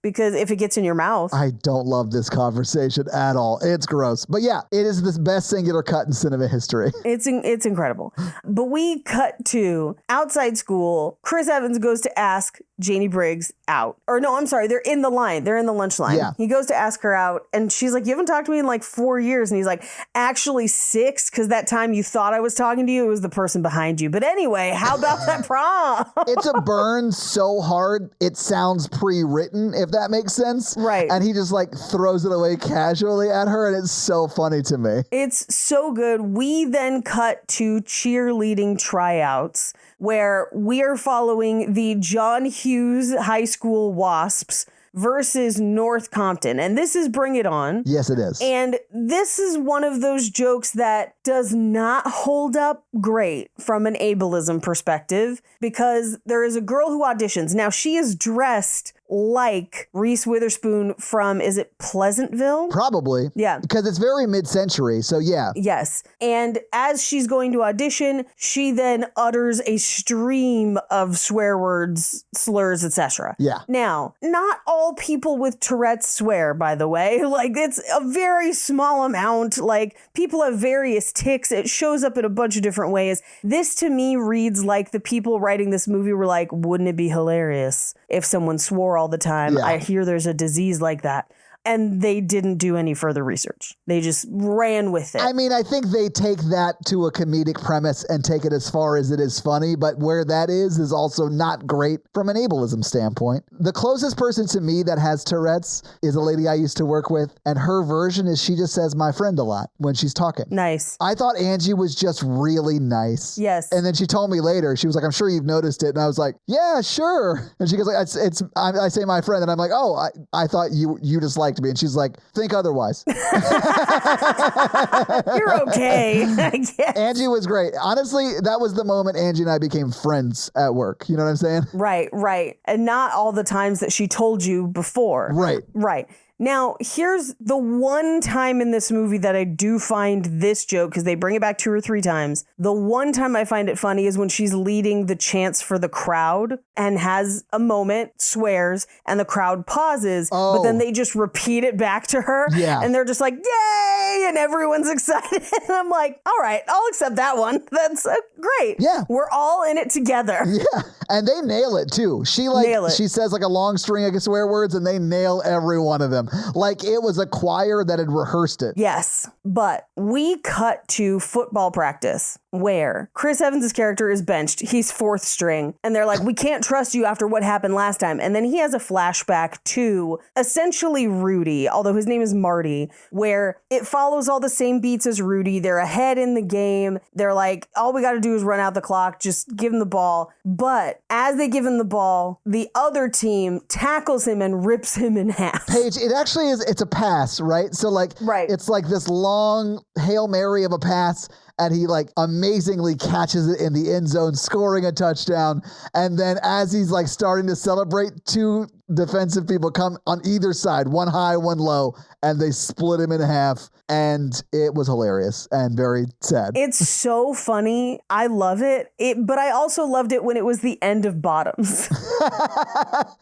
because if it gets in your mouth. I don't love this conversation at all. It's gross. But yeah, it is the best singular cut in cinema history. It's incredible. But we cut to outside school. Chris Evans goes to ask Janie Briggs out. Or no, I'm sorry. They're in the line. They're in the lunch line. Yeah. He goes to ask her out and she's like, you haven't talked to me in like 4 years. And he's like, actually 6, because that time you thought I was talking to you, it was the person behind you. But anyway, how about that prom? It's a burn so hard, it sounds pre-written, if that makes sense. Right. And he just like throws it away casually at her, and it's so funny to me. It's so good. We then cut to cheerleading tryouts where we are following the John Hughes High School Wasps versus North Compton. And this is Bring It On. Yes, it is. And this is one of those jokes that does not hold up great from an ableism perspective, because there is a girl who auditions. Now, she is dressed like Reese Witherspoon from, is it Pleasantville? Probably. Yeah. Because it's very mid-century, so yeah. Yes. And as she's going to audition, she then utters a stream of swear words, slurs, etc. Yeah. Now, not all people with Tourette's swear, by the way. Like, it's a very small amount. Like, people have various tics. It shows up in a bunch of different ways. This, to me, reads like the people writing this movie were like, wouldn't it be hilarious if someone swore all the time? Yeah. I hear there's a disease like that. And they didn't do any further research. They just ran with it. I mean, I think they take that to a comedic premise and take it as far as it is funny, but where that is also not great from an ableism standpoint. The closest person to me that has Tourette's is a lady I used to work with, and her version is she just says my friend a lot when she's talking. Nice. I thought Angie was just really nice. Yes. And then she told me later, she was like, I'm sure you've noticed it. And I was like, yeah, sure. And she goes, like, I say my friend, and I'm like, oh, I thought you just liked me. And she's like, think otherwise. You're okay. Angie was great. Honestly, that was the moment Angie and I became friends at work. You know what I'm saying? Right. And not all the times that she told you before. Right. Now, here's the one time in this movie that I do find this joke, because they bring it back 2 or 3 times. The one time I find it funny is when she's leading the chants for the crowd and has a moment, swears, and the crowd pauses, but then they just repeat it back to her. Yeah. And they're just like, yay! And everyone's excited. And I'm like, all right, I'll accept that one. That's great. Yeah. We're all in it together. Yeah. And they nail it too. She says like a long string of swear words and they nail every one of them. Like it was a choir that had rehearsed it. Yes. But we cut to football practice where Chris Evans' character is benched. He's 4th string. And they're like, we can't trust you after what happened last time. And then he has a flashback to essentially Rudy, although his name is Marty, where it follows all the same beats as Rudy. They're ahead in the game. They're like, all we got to do is run out the clock. Just give him the ball. But as they give him the ball, the other team tackles him and rips him in half. Paige, it actually is, it's a pass, right? So like, it's like this long Hail Mary of a pass. And he like amazingly catches it in the end zone, scoring a touchdown. And then as he's like starting to celebrate, 2 defensive people come on either side, one high, one low, and they split him in half. And it was hilarious and very sad. It's so funny. I love it. But I also loved it when it was the end of Bottoms.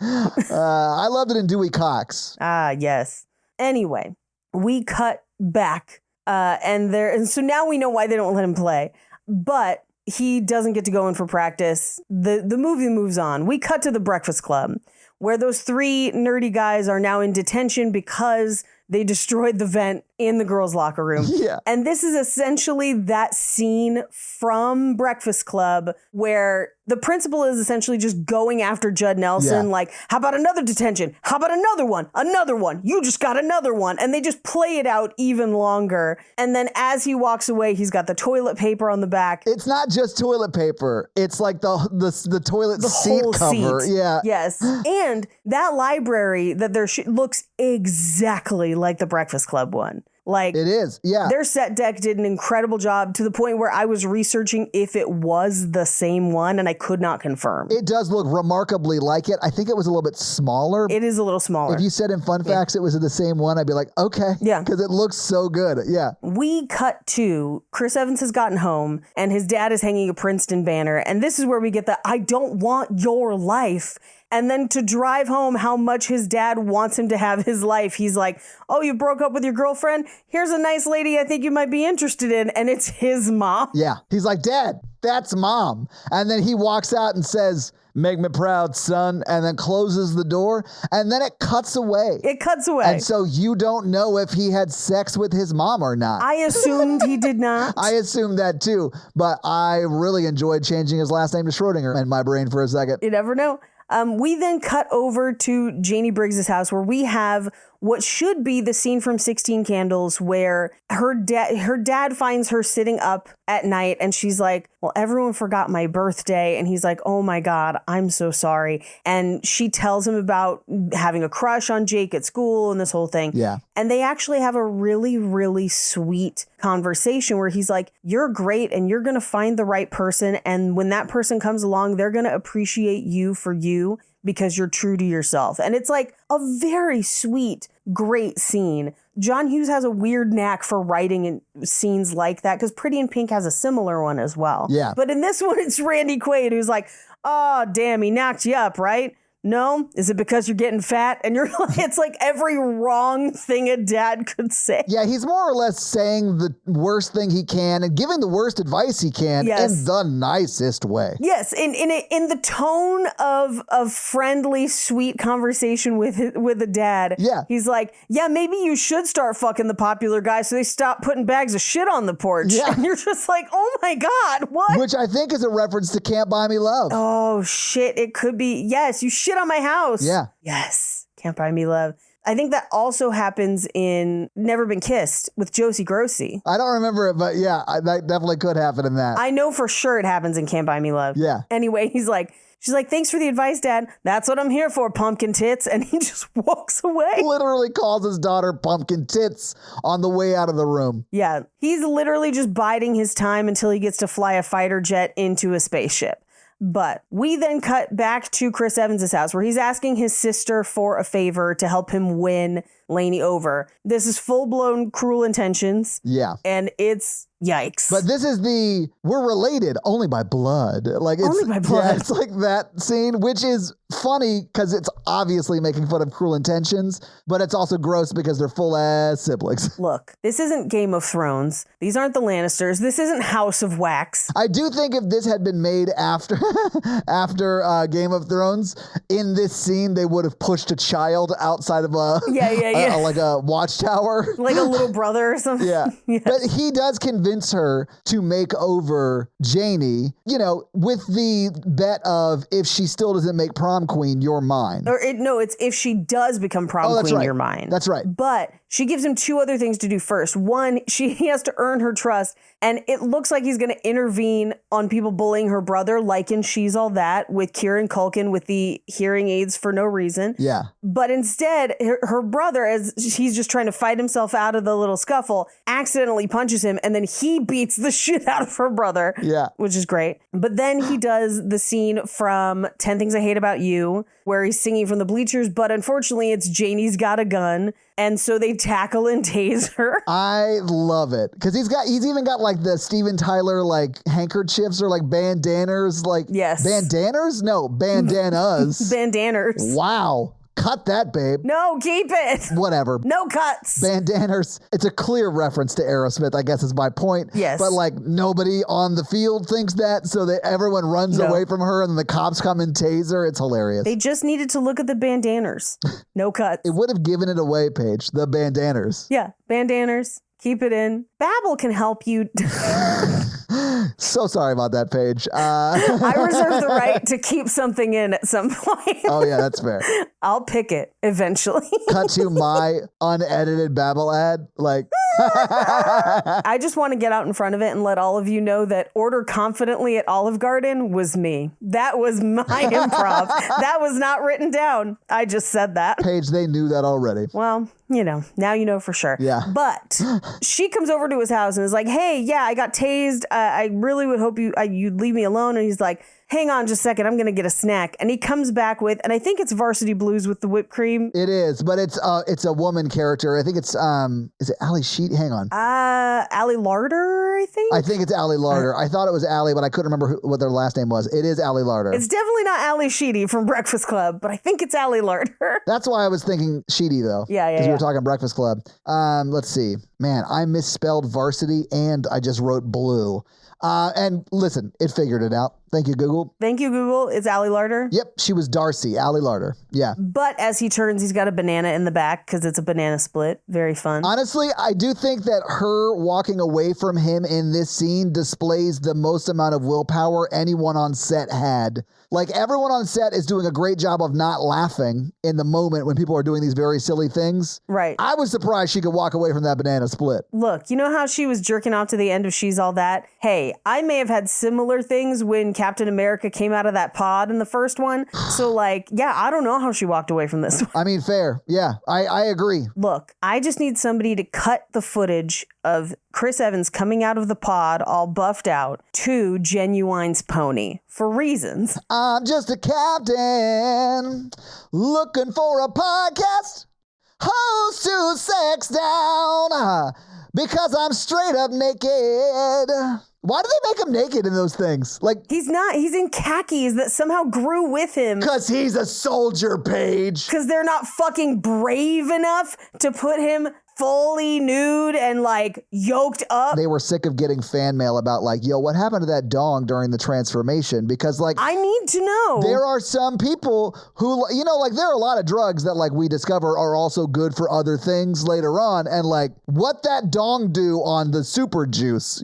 I loved it in Dewey Cox. Ah, yes. Anyway, we cut back. And so now we know why they don't let him play. But he doesn't get to go in for practice. The movie moves on. We cut to the Breakfast Club, where those 3 nerdy guys are now in detention because they destroyed the vent in the girls' locker room. Yeah. And this is essentially that scene from Breakfast Club where the principal is essentially just going after Judd Nelson. Like, how about another detention? How about another one? Another one. You just got another one. And they just play it out even longer. And then as he walks away, he's got the toilet paper on the back. It's not just toilet paper. It's like the toilet seat whole cover. Seat. Yeah. Yes. And that library that looks exactly like the Breakfast Club one. Like it is, yeah. Their set deck did an incredible job to the point where I was researching if it was the same one and I could not confirm. It does look remarkably like it. I think it was a little bit smaller. It is a little smaller. If you said in Fun Facts it was the same one, I'd be like, okay. Yeah. Because it looks so good. Yeah. We cut to Chris Evans has gotten home and his dad is hanging a Princeton banner. And this is where we get the I don't want your life. And then to drive home how much his dad wants him to have his life, he's like, oh, you broke up with your girlfriend? Here's a nice lady I think you might be interested in. And it's his mom. Yeah. He's like, Dad, that's Mom. And then he walks out and says, make me proud, son, and then closes the door. And then it cuts away. It cuts away. And so you don't know if he had sex with his mom or not. I assumed he did not. I assumed that too. But I really enjoyed changing his last name to Schrodinger in my brain for a second. You never know. We then cut over to Janie Briggs' house where we have what should be the scene from 16 Candles where her dad finds her sitting up at night and she's like, well, everyone forgot my birthday. And he's like, oh my God, I'm so sorry. And she tells him about having a crush on Jake at school and this whole thing. Yeah. And they actually have a really, really sweet conversation where he's like, you're great and you're going to find the right person. And when that person comes along, they're going to appreciate you for you because you're true to yourself. And it's like a very sweet, great scene. John Hughes has a weird knack for writing in scenes like that because Pretty in Pink has a similar one as well. Yeah. But in this one, it's Randy Quaid who's like, oh, damn, he knocked you up, right? No? Is it because you're getting fat? And you're like, it's like every wrong thing a dad could say. Yeah, he's more or less saying the worst thing he can and giving the worst advice he can in the nicest way. Yes, in the tone of friendly, sweet conversation with a dad. Yeah. He's like, yeah, maybe you should start fucking the popular guy so they stop putting bags of shit on the porch. Yeah. And you're just like, oh my God, what? Which I think is a reference to Can't Buy Me Love. Oh, shit, it could be. Yes, you shit on my house. Yeah. Yes, Can't Buy Me Love. I think that also happens in Never Been Kissed with Josie Grossi. I don't remember it, but yeah, that definitely could happen in that. I know for sure it happens in Can't Buy Me Love. Yeah. Anyway, she's like, thanks for the advice, Dad. That's what I'm here for, pumpkin tits. And he just walks away. Literally calls his daughter pumpkin tits on the way out of the room. Yeah. He's literally just biding his time until he gets to fly a fighter jet into a spaceship. But we then cut back to Chris Evans' house where he's asking his sister for a favor to help him win Lainey over. This is full-blown Cruel Intentions. Yeah. And it's yikes. But this is we're related only by blood. Only by blood. Yeah, it's like that scene, which is funny because it's obviously making fun of Cruel Intentions, but it's also gross because they're full-ass siblings. Look, this isn't Game of Thrones. These aren't the Lannisters. This isn't House of Wax. I do think if this had been made after Game of Thrones, in this scene, they would have pushed a child outside of like a watchtower. Like a little brother or something. Yeah. But he does convince her to make over Janie, with the bet of if she still doesn't make prom queen, you're mine. It's if she does become prom queen, you're mine. That's right. But she gives him two other things to do first. One, he has to earn her trust, and it looks like he's going to intervene on people bullying her brother, like in She's All That, with Kieran Culkin with the hearing aids for no reason. Yeah. But instead, her brother, as he's just trying to fight himself out of the little scuffle, accidentally punches him, and then he beats the shit out of her brother. Yeah. Which is great. But then he does the scene from 10 Things I Hate About You, where he's singing from the bleachers, but unfortunately it's Janie's got a gun. And so they tackle and tase her. I love it. Because he's even got like the Steven Tyler like handkerchiefs or like bandanas. Yes. Bandanas? No, bandanas. Bandanas. Wow. Cut that, babe. No, keep it. Whatever. No cuts. Bandanas. It's a clear reference to Aerosmith, I guess is my point. Yes. But nobody on the field thinks that, so everyone runs away from her and then the cops come and tase her. It's hilarious. They just needed to look at the bandanas. No cuts. It would have given it away, Paige. The bandanas. Yeah, bandanas. Keep it in. Babbel can help you. So sorry about that, Paige. I reserve the right to keep something in at some point. Oh, yeah, that's fair. I'll pick it eventually. Cut to my unedited Babbel ad. I just want to get out in front of it and let all of you know that Order Confidently at Olive Garden was me. That was my improv. That was not written down. I just said that. Paige, they knew that already. Well, now you know for sure. Yeah. But she comes over to his house and is like, hey, yeah, I got tased. I really would hope you'd leave me alone. And he's like, hang on just a second, I'm going to get a snack. And he comes back with, and I think it's Varsity Blues with the whipped cream. It is, but it's a woman character. I think it's, is it Ali Sheedy? Hang on. Ali Larder, I think? I think it's Ali Larder. I thought it was Ali, but I couldn't remember what their last name was. It is Ali Larder. It's definitely not Ali Sheedy from Breakfast Club, but I think it's Ali Larder. That's why I was thinking Sheedy, though. Yeah. Because we were talking Breakfast Club. Let's see. Man, I misspelled varsity and I just wrote blue. And listen, it figured it out. Thank you, Google. Thank you, Google. It's Ali Larder. Yep, she was Darcy, Ali Larder. Yeah. But as he turns, he's got a banana in the back because it's a banana split. Very fun. Honestly, I do think that her walking away from him in this scene displays the most amount of willpower anyone on set had. Everyone on set is doing a great job of not laughing in the moment when people are doing these very silly things. Right. I was surprised she could walk away from that banana split. Look, you know how she was jerking off to the end of She's All That? Hey, I may have had similar things when Captain America came out of that pod in the first one. So I don't know how she walked away from this one. I mean, fair. Yeah, I agree. Look, I just need somebody to cut the footage of Chris Evans coming out of the pod all buffed out to Genuine's pony for reasons. I'm just a captain looking for a podcast host to sex down because I'm straight up naked. Why do they make him naked in those things? He's not. He's in khakis that somehow grew with him. Because he's a soldier, Paige. Because they're not fucking brave enough to put him fully nude and yoked up. They were sick of getting fan mail about yo, what happened to that dong during the transformation? Because I need to know. There are some people who, there are a lot of drugs that we discover are also good for other things later on. And what that dong do on the super juice,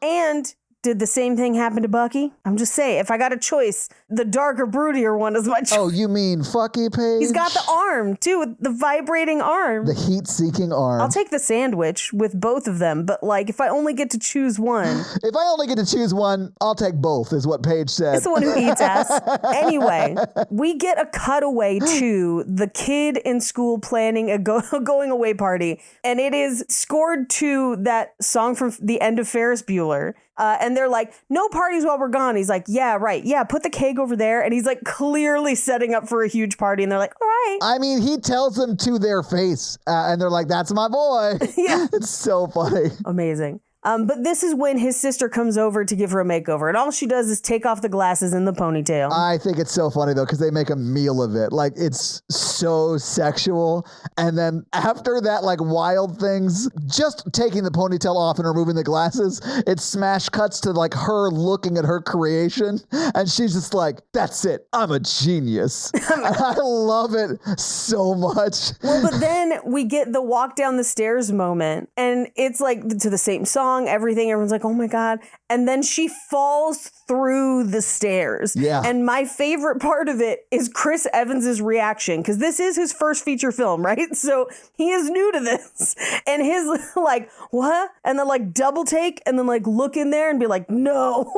And did the same thing happen to Bucky? I'm just saying, if I got a choice, the darker, broodier one is my choice. Oh, you mean Fucky, Paige? He's got the arm, too, with the vibrating arm. The heat-seeking arm. I'll take the sandwich with both of them, but if I only get to choose one. If I only get to choose one, I'll take both, is what Paige said. It's the one who eats ass. Anyway, we get a cutaway to the kid in school planning a going away party, and it is scored to that song from the end of Ferris Bueller. And they're like, no parties while we're gone. He's like, yeah, right. Yeah, put the keg over there. And he's clearly setting up for a huge party. And they're like, all right. hi. I mean, he tells them to their face, and they're like, that's my boy. Yeah. It's so funny. Amazing. But this is when his sister comes over to give her a makeover, and all she does is take off the glasses and the ponytail. I think it's so funny, though, because they make a meal of it. Like, it's so sexual. And then after that, like, wild things, just taking the ponytail off and removing the glasses, it smash cuts to, like, her looking at her creation. And she's just like, that's it. I'm a genius. And I love it so much. Well, but then we get the walk down the stairs moment, and it's like to the same song, everything. Everyone's like, oh my God. And then she falls through the stairs. Yeah. And my favorite part of it is Chris Evans's reaction, because this is his first feature film, right? So he is new to this. And his like, what? And then like double take and then like look in there and be like, no,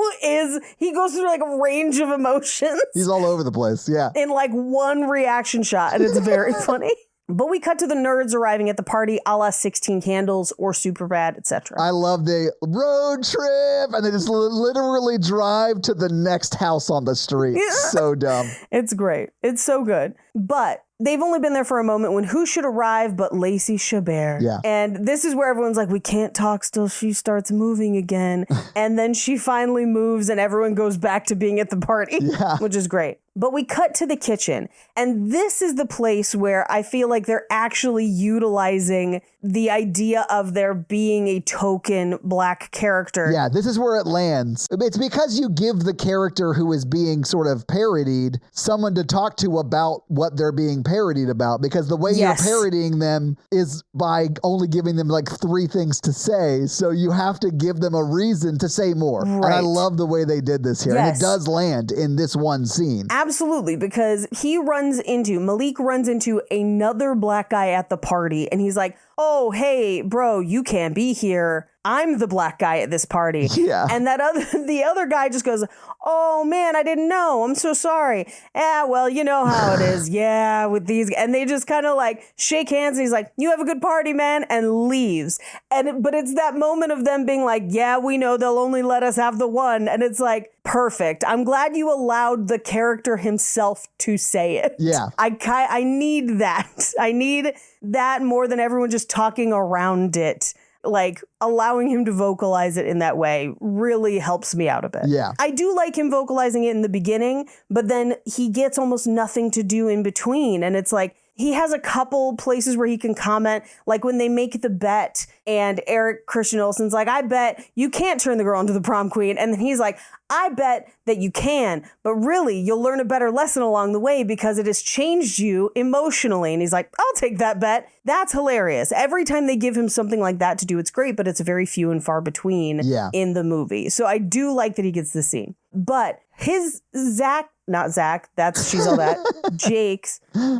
he goes through like a range of emotions. He's all over the place. Yeah. In like one reaction shot. And it's very funny. But we cut to the nerds arriving at the party, a la 16 Candles or Superbad, etc. I love the road trip, and they just literally drive to the next house on the street. Yeah. So dumb. It's great. It's so good. But they've only been there for a moment when who should arrive but Lacey Chabert. Yeah. And this is where everyone's like, we can't talk till she starts moving again. And then she finally moves and everyone goes back to being at the party, which is great. But we cut to the kitchen, and this is the place where I feel like they're actually utilizing the idea of there being a token black character. Yeah, this is where it lands. It's because you give the character who is being sort of parodied someone to talk to about what they're being parodied about, because the way you're parodying them is by only giving them like 3 things to say. So you have to give them a reason to say more. Right. And I love the way they did this here. And it does land in this one scene. Absolutely, because Malik runs into another black guy at the party, and he's like, oh, hey, bro, you can't be here. I'm the black guy at this party. Yeah. And the other guy just goes, oh man, I didn't know. I'm so sorry. Yeah, well, you know how it is. Yeah, with these. And they just kind of like shake hands, and he's like, you have a good party, man, and leaves. But it's that moment of them being like, yeah, we know they'll only let us have the one. And it's like, perfect. I'm glad you allowed the character himself to say it. Yeah. I need that. I need that more than everyone just talking around it. Like, allowing him to vocalize it in that way really helps me out a bit. Yeah. I do like him vocalizing it in the beginning, but then he gets almost nothing to do in between. And it's like, he has a couple places where he can comment, like when they make the bet and Eric Christian Olsen's like, I bet you can't turn the girl into the prom queen. And then he's like, I bet that you can, but really you'll learn a better lesson along the way because it has changed you emotionally. And he's like, I'll take that bet. That's hilarious. Every time they give him something like that to do, it's great, but it's very few and far between in the movie. So I do like that he gets the scene. But his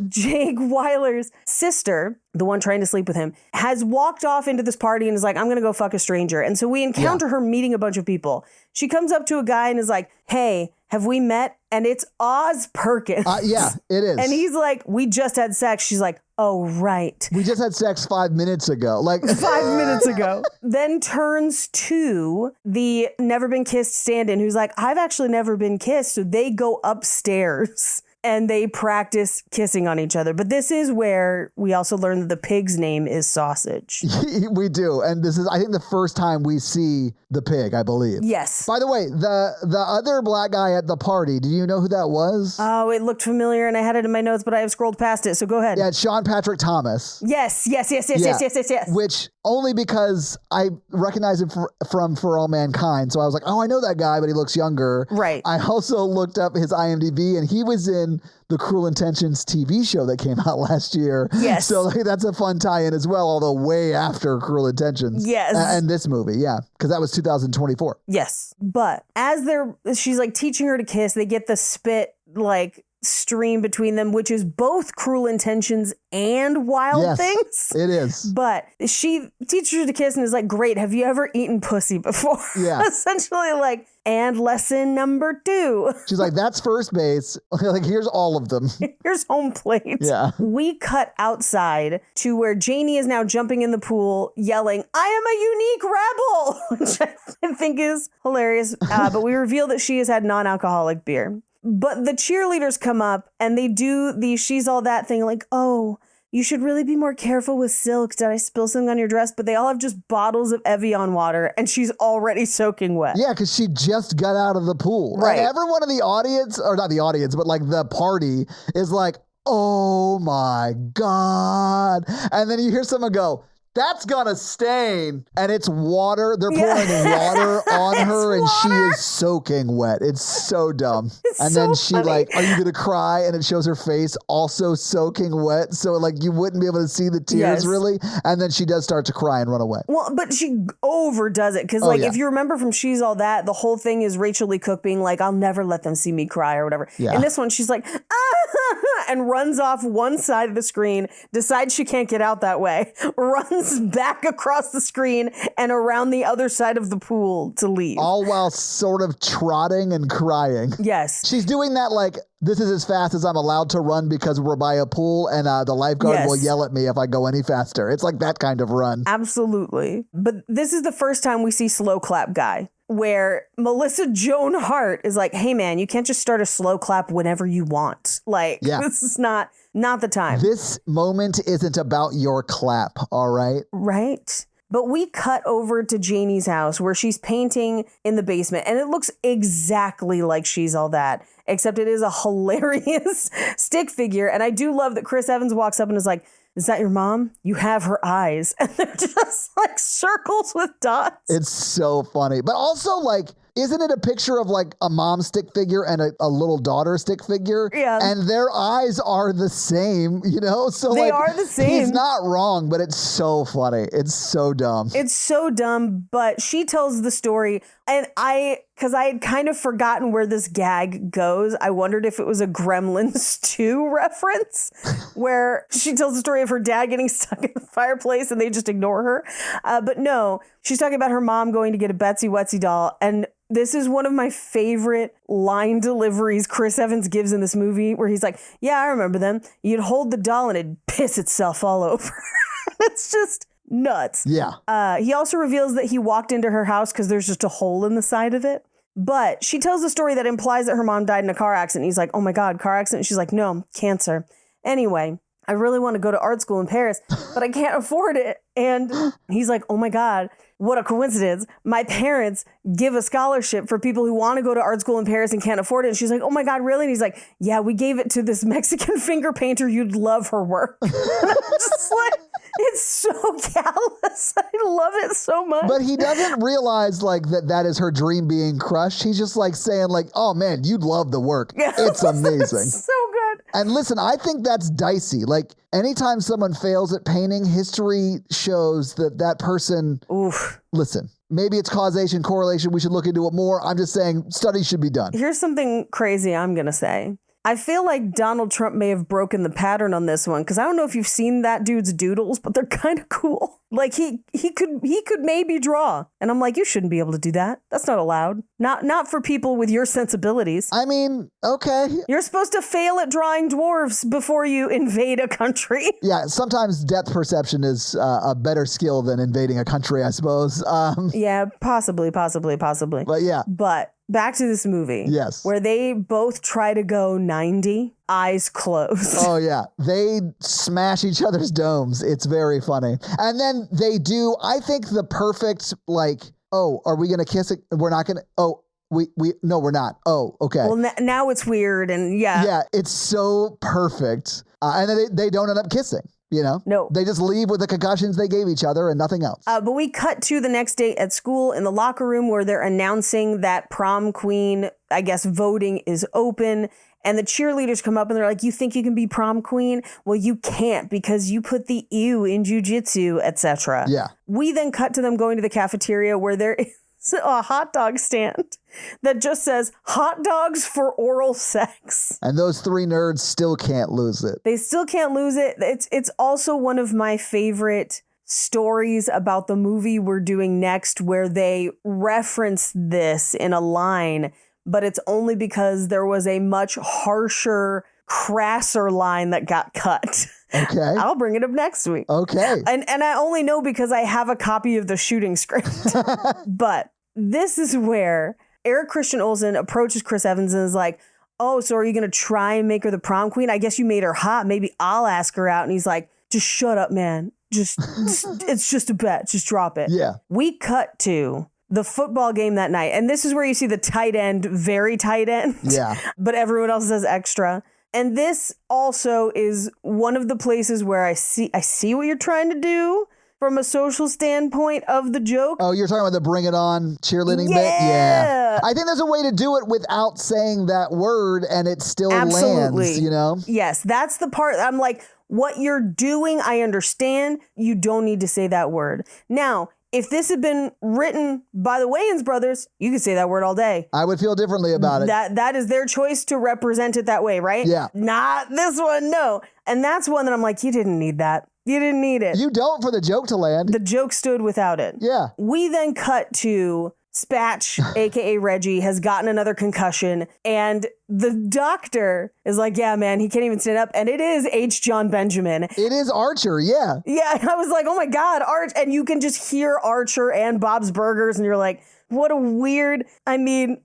Jake Weiler's sister, the one trying to sleep with him, has walked off into this party and is like, I'm going to go fuck a stranger. And so we encounter her meeting a bunch of people. She comes up to a guy and is like, hey, have we met? And it's Oz Perkins. Yeah, it is. And he's like, we just had sex. She's like, oh, right. We just had sex 5 minutes ago. Like 5 minutes ago. Then turns to the never been kissed stand-in who's like, I've actually never been kissed. So they go upstairs and they practice kissing on each other. But this is where we also learn that the pig's name is Sausage. We do. And this is, I think, the first time we see the pig, I believe. Yes. By the way, the other black guy at the party, do you know who that was? Oh, it looked familiar and I had it in my notes, but I have scrolled past it. So go ahead. Yeah, it's Sean Patrick Thomas. Yes. Which only because I recognize him from For All Mankind. So I was like, oh, I know that guy, but he looks younger. Right. I also looked up his IMDb and he was in the Cruel Intentions TV show that came out last year. Yes. So that's a fun tie-in as well, although way after Cruel Intentions. Yes. And this movie, yeah, because that was 2024. Yes. But as she's like teaching her to kiss, they get the spit like stream between them, which is both Cruel Intentions and Wild Things. It is. But she teaches her to kiss and is like, great, have you ever eaten pussy before? Yeah. Essentially like, and lesson number 2. She's like, that's first base. Like, here's all of them. Here's home plate. Yeah. We cut outside to where Janie is now jumping in the pool, yelling, I am a unique rebel, which I think is hilarious. But we reveal that she has had non-alcoholic beer. But the cheerleaders come up and they do the she's all that thing like, oh, you should really be more careful with silk. Did I spill something on your dress? But they all have just bottles of Evian water and she's already soaking wet. Yeah, because she just got out of the pool. Right. And everyone in the audience, or not the audience, but like the party is like, oh my God. And then you hear someone go, that's gonna stain. And it's water. They're pouring water on her and she is soaking wet. It's so dumb. And then she like, are you gonna cry? And it shows her face also soaking wet. So like you wouldn't be able to see the tears really. And then she does start to cry and run away. Well, but she overdoes it. Because if you remember from She's All That, the whole thing is Rachel Lee Cook being like, I'll never let them see me cry or whatever. Yeah. In this one, she's like, and runs off one side of the screen, decides she can't get out that way, runs back across the screen and around the other side of the pool to leave. All while sort of trotting and crying. Yes. She's doing that like, this is as fast as I'm allowed to run because we're by a pool and the lifeguard will yell at me if I go any faster. It's like that kind of run. Absolutely. But this is the first time we see Slow Clap Guy, where Melissa Joan Hart is like, hey man, you can't just start a slow clap whenever you want. Like, this is not the time. This moment isn't about your clap, all right? Right. But we cut over to Janie's house where she's painting in the basement and it looks exactly like She's All That, except it is a hilarious stick figure. And I do love that Chris Evans walks up and is like, is that your mom? You have her eyes. And they're just like circles with dots. It's so funny. But also like, isn't it a picture of like a mom stick figure and a little daughter stick figure? Yeah. And their eyes are the same, you know? So they like, are the same. He's not wrong, but it's so funny. It's so dumb. It's so dumb, but she tells the story. And because I had kind of forgotten where this gag goes, I wondered if it was a Gremlins 2 reference where she tells the story of her dad getting stuck in the fireplace and they just ignore her. But no, she's talking about her mom going to get a Betsy Wetsy doll. And this is one of my favorite line deliveries Chris Evans gives in this movie where he's like, yeah, I remember them. You'd hold the doll and it'd piss itself all over. It's just nuts. Yeah. He also reveals that he walked into her house because there's just a hole in the side of it. But she tells a story that implies that her mom died in a car accident. He's like, oh my God, car accident? She's like, no, cancer. Anyway, I really want to go to art school in Paris, but I can't afford it. And he's like, oh my God, what a coincidence. My parents give a scholarship for people who want to go to art school in Paris and can't afford it. And she's like, oh my God, really? And he's like, yeah, we gave it to this Mexican finger painter. You'd love her work. And I'm just like, it's so callous. I love it so much. But he doesn't realize like that is her dream being crushed. He's just like saying like, oh man, you'd love the work. Yeah. It's amazing. So good. And listen, I think that's dicey. Like anytime someone fails at painting, history shows that person, listen, maybe it's causation, correlation. We should look into it more. I'm just saying studies should be done. Here's something crazy I'm going to say. I feel like Donald Trump may have broken the pattern on this one because I don't know if you've seen that dude's doodles, but they're kind of cool. Like he could maybe draw. And I'm like, you shouldn't be able to do that. That's not allowed. Not for people with your sensibilities. I mean, okay. You're supposed to fail at drawing dwarves before you invade a country. Yeah, sometimes depth perception is a better skill than invading a country, I suppose. Yeah, possibly. But yeah. But back to this movie. Yes. Where they both try to go 90, eyes closed. Oh, yeah. They smash each other's domes. It's very funny. And then they do, I think, the perfect, like, oh, are we going to kiss it? We're not going to, oh, no, we're not. Oh, okay. Well, now it's weird and yeah. Yeah, it's so perfect. And then they don't end up kissing. You know? No. They just leave with the concussions they gave each other and nothing else. But we cut to the next day at school in the locker room where they're announcing that prom queen, I guess, voting is open. And the cheerleaders come up and they're like, you think you can be prom queen? Well, you can't because you put the ew in jujitsu, etc. Yeah. We then cut to them going to the cafeteria where there is a hot dog stand that just says hot dogs for oral sex. And those three nerds still can't lose it. They still can't lose it. It's also one of my favorite stories about the movie we're doing next where they reference this in a line, but it's only because there was a much harsher, crasser line that got cut. Okay. I'll bring it up next week. Okay. And I only know because I have a copy of the shooting script. But this is where Eric Christian Olsen approaches Chris Evans and is like, oh, so are you going to try and make her the prom queen? I guess you made her hot. Maybe I'll ask her out. And he's like, just shut up, man. Just it's just a bet. Just drop it. Yeah. We cut to the football game that night. And this is where you see the tight end, very tight end. Yeah. But everyone else says extra. And this also is one of the places where I see what you're trying to do from a social standpoint of the joke. Oh, you're talking about the bring it on cheerleading bit? Yeah. I think there's a way to do it without saying that word and it still lands, you know? Yes, that's the part I'm like, what you're doing, I understand. You don't need to say that word. Now, if this had been written by the Wayans brothers, you could say that word all day. I would feel differently about it. That is their choice to represent it that way, right? Yeah. Not this one, no. And that's one that I'm like, you didn't need that. You didn't need it. You don't for the joke to land. The joke stood without it. Yeah. We then cut to Spatch, aka Reggie, has gotten another concussion, and the doctor is like, yeah, man, he can't even stand up. And it is H. John Benjamin. It is Archer, yeah. Yeah, I was like, oh my God, Arch. And you can just hear Archer and Bob's Burgers, and you're like, what a weird, I mean,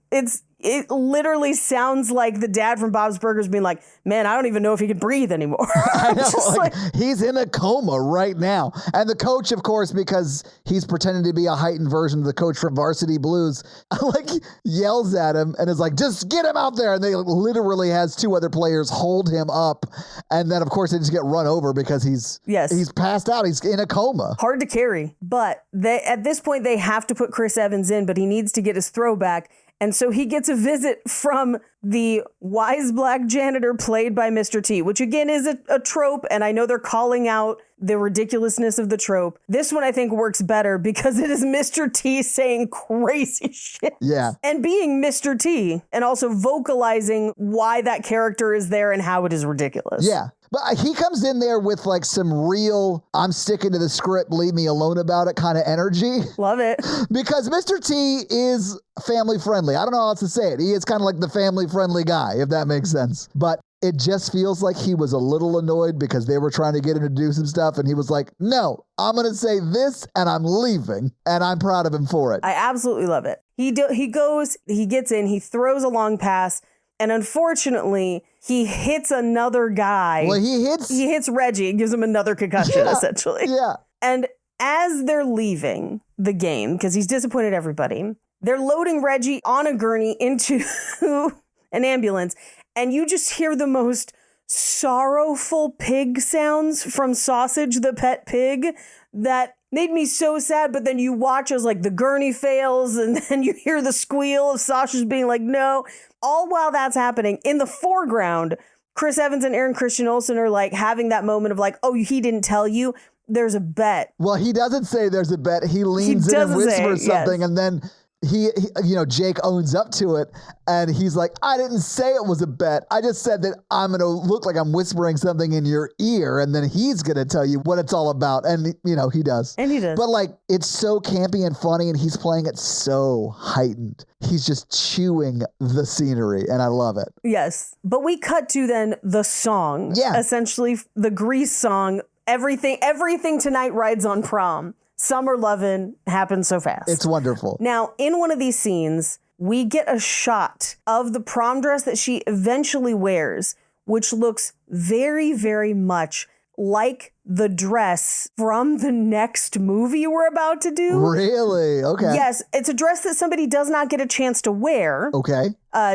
it literally sounds like the dad from Bob's Burgers being like, man, I don't even know if he can breathe anymore. I know, like, he's in a coma right now. And the coach, of course, because he's pretending to be a heightened version of the coach from Varsity Blues, like yells at him and is like, just get him out there. And they literally has two other players hold him up. And then, of course, they just get run over because he's passed out. He's in a coma. Hard to carry. But at this point, they have to put Chris Evans in, but he needs to get his throw back. And so he gets a visit from the wise black janitor played by Mr. T, which again is a trope. And I know they're calling out the ridiculousness of the trope. This one I think works better because it is Mr. T saying crazy shit. Yeah. And being Mr. T and also vocalizing why that character is there and how it is ridiculous. Yeah. But he comes in there with like some real, I'm sticking to the script, leave me alone about it kind of energy. Love it. Because Mr. T is family friendly. I don't know how else to say it. He is kind of like the family friendly guy, if that makes sense. But it just feels like he was a little annoyed because they were trying to get him to do some stuff. And he was like, no, I'm going to say this and I'm leaving. And I'm proud of him for it. I absolutely love it. He gets in, he throws a long pass. And unfortunately, he hits another guy. Well, he hits Reggie and gives him another concussion, essentially. Yeah. And as they're leaving the game, because he's disappointed everybody, they're loading Reggie on a gurney into an ambulance. And you just hear the most sorrowful pig sounds from Sausage the Pet Pig that made me so sad. But then you watch as like the gurney fails and then you hear the squeal of Sausage being like, no. All while that's happening, in the foreground, Chris Evans and Aaron Christian Olsen are like having that moment of like, oh, he didn't tell you. There's a bet. Well, he doesn't say there's a bet. He leans in and whispers something, and then he, Jake owns up to it, and he's like, I didn't say it was a bet. I just said that I'm going to look like I'm whispering something in your ear, and then he's going to tell you what it's all about. And, he does. And he does. But, like, it's so campy and funny, and he's playing it so heightened. He's just chewing the scenery, and I love it. Yes. But we cut to then the song. Yeah. Essentially, the Grease song. Everything tonight rides on prom. Summer lovin' happens so fast. It's wonderful. Now, in one of these scenes, we get a shot of the prom dress that she eventually wears, which looks very, very much like the dress from the next movie we're about to do. Really? Okay. Yes, it's a dress that somebody does not get a chance to wear. Okay.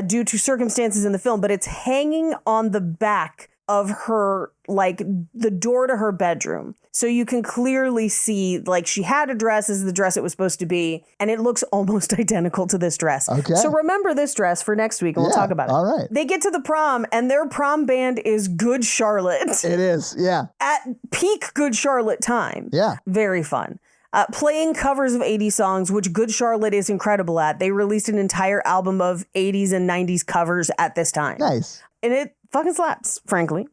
Due to circumstances in the film, but it's hanging on the back of her, like the door to her bedroom. So you can clearly see like she had a dress as the dress it was supposed to be, and it looks almost identical to this dress. Okay. So remember this dress for next week and we'll talk about it. All right. They get to the prom and their prom band is Good Charlotte. It is, yeah. At peak Good Charlotte time. Yeah. Very fun. Playing covers of 80s songs, which Good Charlotte is incredible at. They released an entire album of 80s and 90s covers at this time. Nice. And it fucking slaps, frankly.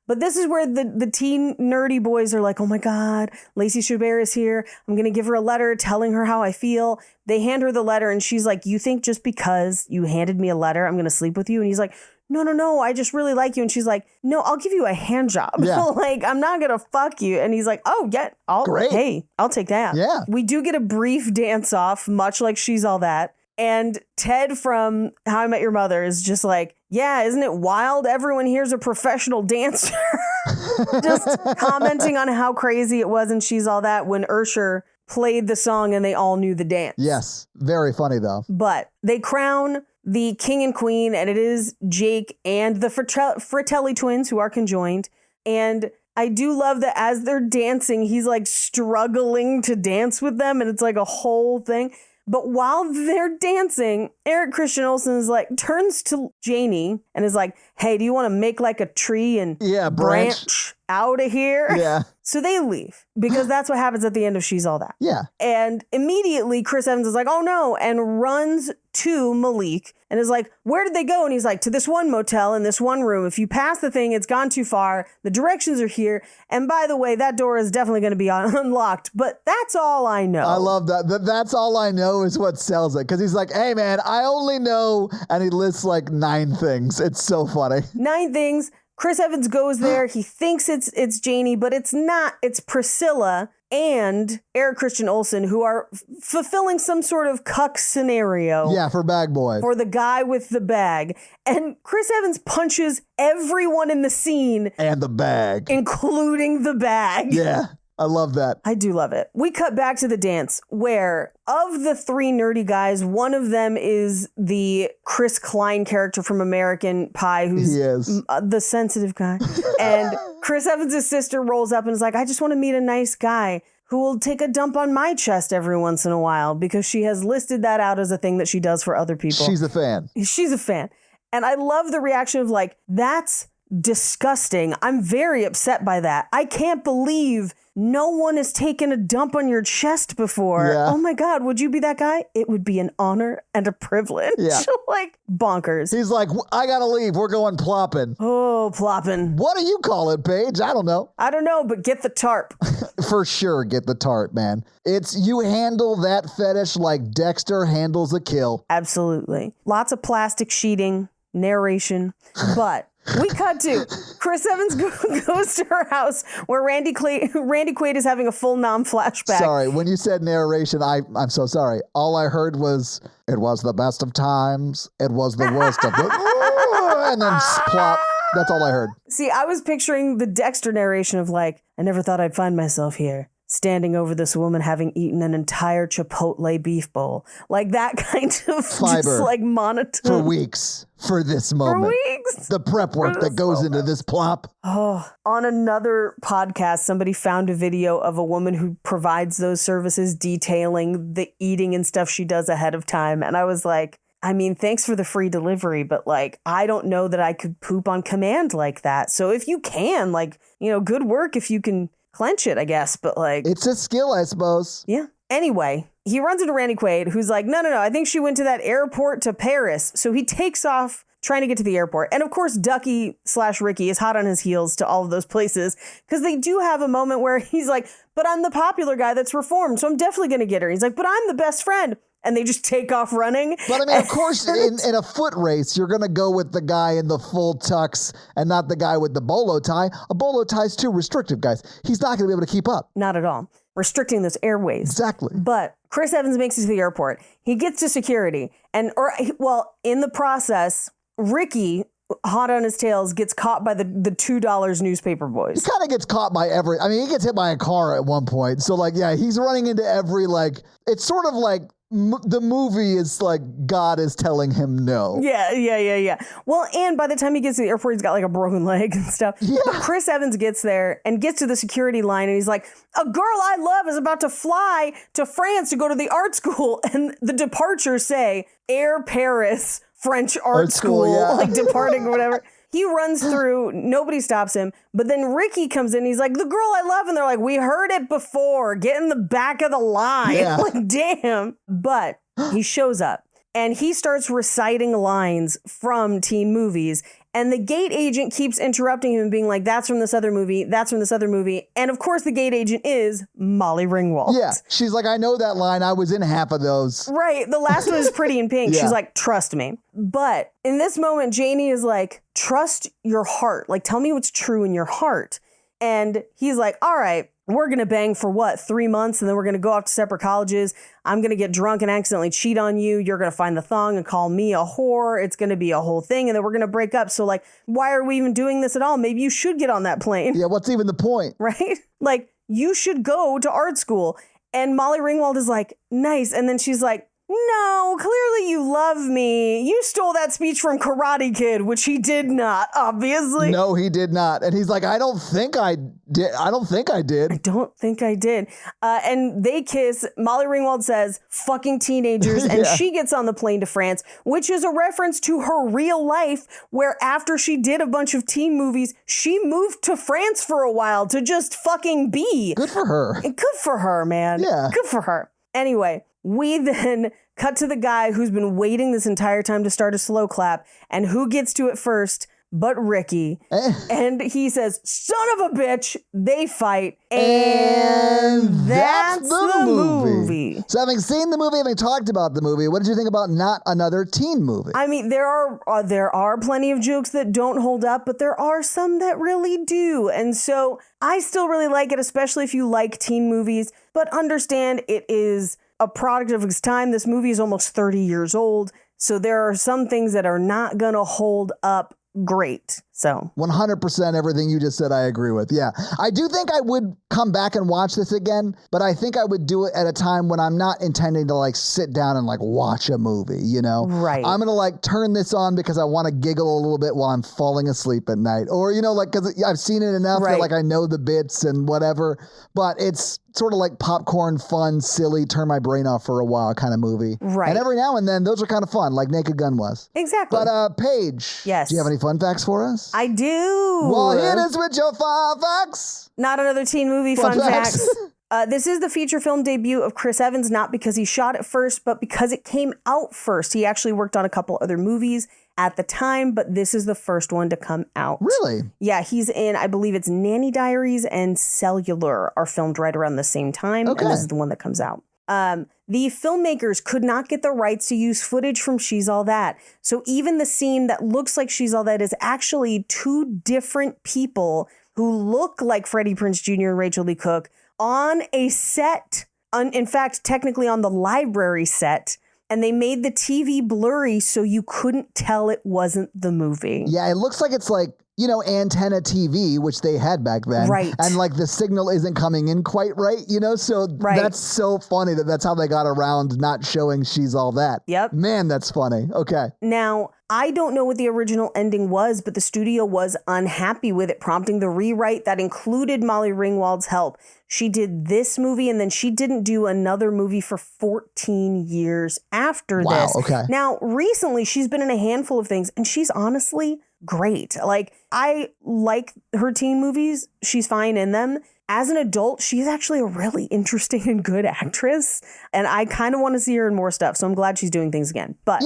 But this is where the teen nerdy boys are like, oh my God, Lacey Chabert is here. I'm going to give her a letter telling her how I feel. They hand her the letter and she's like, you think just because you handed me a letter, I'm going to sleep with you? And he's like, no, I just really like you. And she's like, no, I'll give you a hand job. Yeah. Like, I'm not going to fuck you. And he's like, oh, yeah, Great. Hey, I'll take that. Yeah. We do get a brief dance off, much like She's All That. And Ted from How I Met Your Mother is just like, yeah, isn't it wild? Everyone here's a professional dancer. Just commenting on how crazy it was and She's All That when Usher played the song and they all knew the dance. Yes. Very funny, though. But they crown the king and queen, and it is Jake and the Fratelli twins who are conjoined. And I do love that as they're dancing, he's like struggling to dance with them, and it's like a whole thing. But while they're dancing, Eric Christian Olsen is like, turns to Janie and is like, hey, do you want to make like a tree and branch out of here? Yeah. So they leave because that's what happens at the end of She's All That. Yeah. And immediately Chris Evans is like, oh no, and runs to Malik and is like, where did they go? And he's like, to this one motel in this one room. If you pass the thing, it's gone too far. The directions are here. And by the way, that door is definitely going to be unlocked. But that's all I know. I love that. That's all I know is what sells it. Because he's like, hey, man, I only know. And he lists like 9 things. It's so funny. 9 things. Chris Evans goes there. He thinks it's Janie, but it's not. It's Priscilla and Eric Christian Olsen, who are fulfilling some sort of cuck scenario. Yeah, for Bag Boy. For the guy with the bag. And Chris Evans punches everyone in the scene. And the bag. Including the bag. Yeah. I love that. I do love it. We cut back to the dance where of the 3 nerdy guys, one of them is the Chris Klein character from American Pie, who's the sensitive guy. And Chris Evans' sister rolls up and is like, I just want to meet a nice guy who will take a dump on my chest every once in a while, because she has listed that out as a thing that she does for other people. She's a fan. She's a fan. And I love the reaction of like, that's disgusting. I'm very upset by that. I can't believe no one has taken a dump on your chest before. Yeah. Oh my God, would you be that guy? It would be an honor and a privilege. Yeah. Like bonkers. He's like, I gotta leave. We're going plopping. Oh, plopping. What do you call it, Paige? I don't know. I don't know, but get the tarp. For sure, get the tarp, man. It's you handle that fetish like Dexter handles a kill. Absolutely. Lots of plastic sheeting, narration, but we cut to Chris Evans goes to her house where Randy Quaid is having a full flashback. Sorry, when you said narration, I'm so sorry. All I heard was, it was the best of times, it was the worst of the, and then plop. That's all I heard. See, I was picturing the Dexter narration of like, I never thought I'd find myself here, standing over this woman having eaten an entire Chipotle beef bowl. Like that kind of fiber just like monotone. For weeks. For this moment. For weeks. The prep work that goes into this plop. Oh, on another podcast, somebody found a video of a woman who provides those services detailing the eating and stuff she does ahead of time. And I was like, I mean, thanks for the free delivery, but like, I don't know that I could poop on command like that. So if you can, like, you know, good work if you can clench it, I guess. But like, it's a skill, I suppose. Yeah. Anyway, he runs into Randy Quaid, who's like, no, I think she went to that airport to Paris. So he takes off trying to get to the airport. And of course, Ducky/Ricky is hot on his heels to all of those places, because they do have a moment where he's like, but I'm the popular guy that's reformed, so I'm definitely going to get her. He's like, but I'm the best friend. And they just take off running. But I mean, of course, in a foot race, you're going to go with the guy in the full tux and not the guy with the bolo tie. A bolo tie is too restrictive, guys. He's not going to be able to keep up. Not at all. Restricting those airways. Exactly. But Chris Evans makes it to the airport. He gets to security. In the process, Ricky, hot on his tails, gets caught by the $2 newspaper boys. He kind of gets caught by he gets hit by a car at one point. So like, yeah, he's running into every, like, it's sort of like, the movie is like God is telling him no. Yeah. Well, and by the time he gets to the airport, he's got like a broken leg and stuff. Yeah. But Chris Evans gets there and gets to the security line, and he's like, a girl I love is about to fly to France to go to the art school. And the departures say Air Paris French art school, yeah. like departing or whatever. He runs through, nobody stops him. But then Ricky comes in, he's like, the girl I love. And they're like, we heard it before. Get in the back of the line. Yeah. Like, damn. But he shows up and he starts reciting lines from teen movies. And the gate agent keeps interrupting him and being like, that's from this other movie. That's from this other movie. And of course, the gate agent is Molly Ringwald. Yeah. She's like, I know that line. I was in half of those. Right. The last one is Pretty in Pink. Yeah. She's like, trust me. But in this moment, Janie is like, trust your heart. Like, tell me what's true in your heart. And he's like, all right, we're going to bang for what, 3 months, and then we're going to go off to separate colleges. I'm going to get drunk and accidentally cheat on you. You're going to find the thong and call me a whore. It's going to be a whole thing, and then we're going to break up. So, like, why are we even doing this at all? Maybe you should get on that plane. Yeah, what's even the point? Right? Like, you should go to art school. And Molly Ringwald is like, nice. And then she's like, no, clearly you love me. You stole that speech from Karate Kid, which he did not, obviously. No, he did not. And he's like, I don't think I did. I don't think I did. And they kiss. Molly Ringwald says, fucking teenagers. And she gets on the plane to France, which is a reference to her real life, where after she did a bunch of teen movies, she moved to France for a while to just fucking be. Good for her. Good for her, man. Yeah. Good for her. Anyway, we then cut to the guy who's been waiting this entire time to start a slow clap, and who gets to it first but Ricky. And he says, son of a bitch, they fight, and that's the movie. So having seen the movie, having talked about the movie, what did you think about Not Another Teen Movie? I mean, there are plenty of jokes that don't hold up, but there are some that really do. And so I still really like it, especially if you like teen movies, but understand it is a product of its time. This movie is almost 30 years old, so there are some things that are not going to hold up great. So 100% everything you just said, I agree with. Yeah. I do think I would come back and watch this again, but I think I would do it at a time when I'm not intending to like sit down and like watch a movie, you know? Right. I'm going to like turn this on because I want to giggle a little bit while I'm falling asleep at night. Or, you know, like, because I've seen it enough that like I know the bits and whatever, but it's sort of like popcorn, fun, silly, turn my brain off for a while kind of movie. Right. And every now and then those are kind of fun, like Naked Gun was. Exactly. But Paige, yes. Do you have any fun facts for us? I do. Well, here it is with your 5 facts. Not Another Teen Movie fun facts. This is the feature film debut of Chris Evans, not because he shot it first, but because it came out first. He actually worked on a couple other movies at the time, but this is the first one to come out. Really? Yeah, he's in, I believe it's Nanny Diaries and Cellular are filmed right around the same time. Okay. And this is the one that comes out. The filmmakers could not get the rights to use footage from She's All That. So even the scene that looks like She's All That is actually 2 different people who look like Freddie Prinze Jr. and Rachel Lee Cook on a set, in fact, technically on the library set. And they made the TV blurry so you couldn't tell it wasn't the movie. Yeah, it looks like it's like, you know, antenna TV, which they had back then. Right. And like the signal isn't coming in quite right, you know? So that's so funny that's how they got around not showing She's All That. Yep. Man, that's funny. Okay. Now, I don't know what the original ending was, but the studio was unhappy with it, prompting the rewrite that included Molly Ringwald's help. She did this movie, and then she didn't do another movie for 14 years after this. Wow, okay. Now, recently, she's been in a handful of things, and she's honestly great. Like, I like her teen movies. She's fine in them. As an adult, she's actually a really interesting and good actress. And I kind of want to see her in more stuff. So I'm glad she's doing things again. But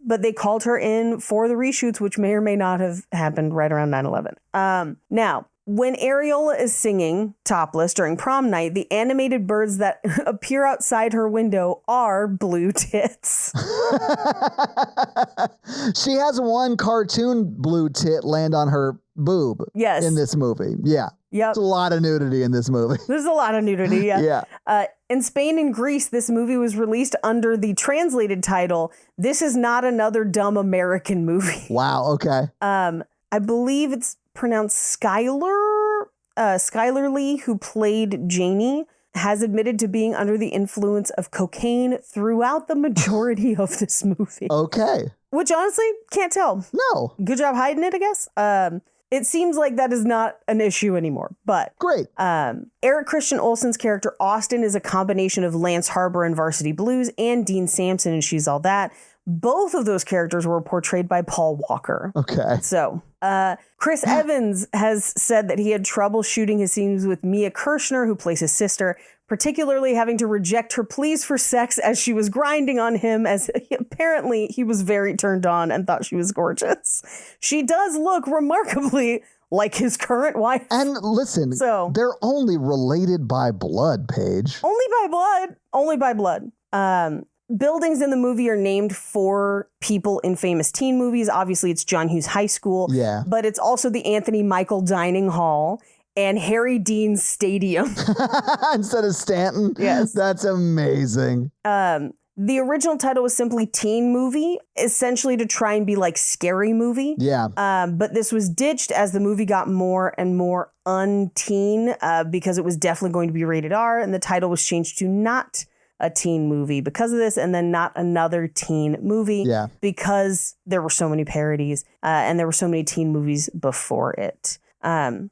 but they called her in for the reshoots, which may or may not have happened right around 9/11. Now, when Areola is singing topless during prom night, the animated birds that appear outside her window are blue tits. She has one cartoon blue tit land on her boob in this movie. Yeah. Yep. There's a lot of nudity in this movie. There's a lot of nudity, yeah. In Spain and Greece, this movie was released under the translated title, This Is Not Another Dumb American Movie. Wow, okay. I believe it's pronounced Skylar. Skylar Lee, who played Janie, has admitted to being under the influence of cocaine throughout the majority of this movie. Okay. Which honestly, can't tell. No. Good job hiding it, I guess. It seems like that is not an issue anymore, but great. Eric Christian Olsen's character Austin is a combination of Lance Harbor in Varsity Blues and Dean Sampson in She's All That. Both of those characters were portrayed by Paul Walker. Okay. So, Chris Evans has said that he had trouble shooting his scenes with Mia Kirshner, who plays his sister, particularly having to reject her pleas for sex as she was grinding on him, as apparently he was very turned on and thought she was gorgeous. She does look remarkably like his current wife. And listen, they're only related by blood, Paige. Only by blood. Only by blood. Buildings in the movie are named for people in famous teen movies. Obviously, it's John Hughes High School. Yeah. But it's also the Anthony Michael Dining Hall and Harry Dean's Stadium. Instead of Stanton? Yes. That's amazing. The original title was simply Teen Movie, essentially to try and be like Scary Movie. Yeah. But this was ditched as the movie got more and more unteen because it was definitely going to be rated R, and the title was changed to Not a Teen Movie because of this, and then Not Another Teen Movie because there were so many parodies and there were so many teen movies before it.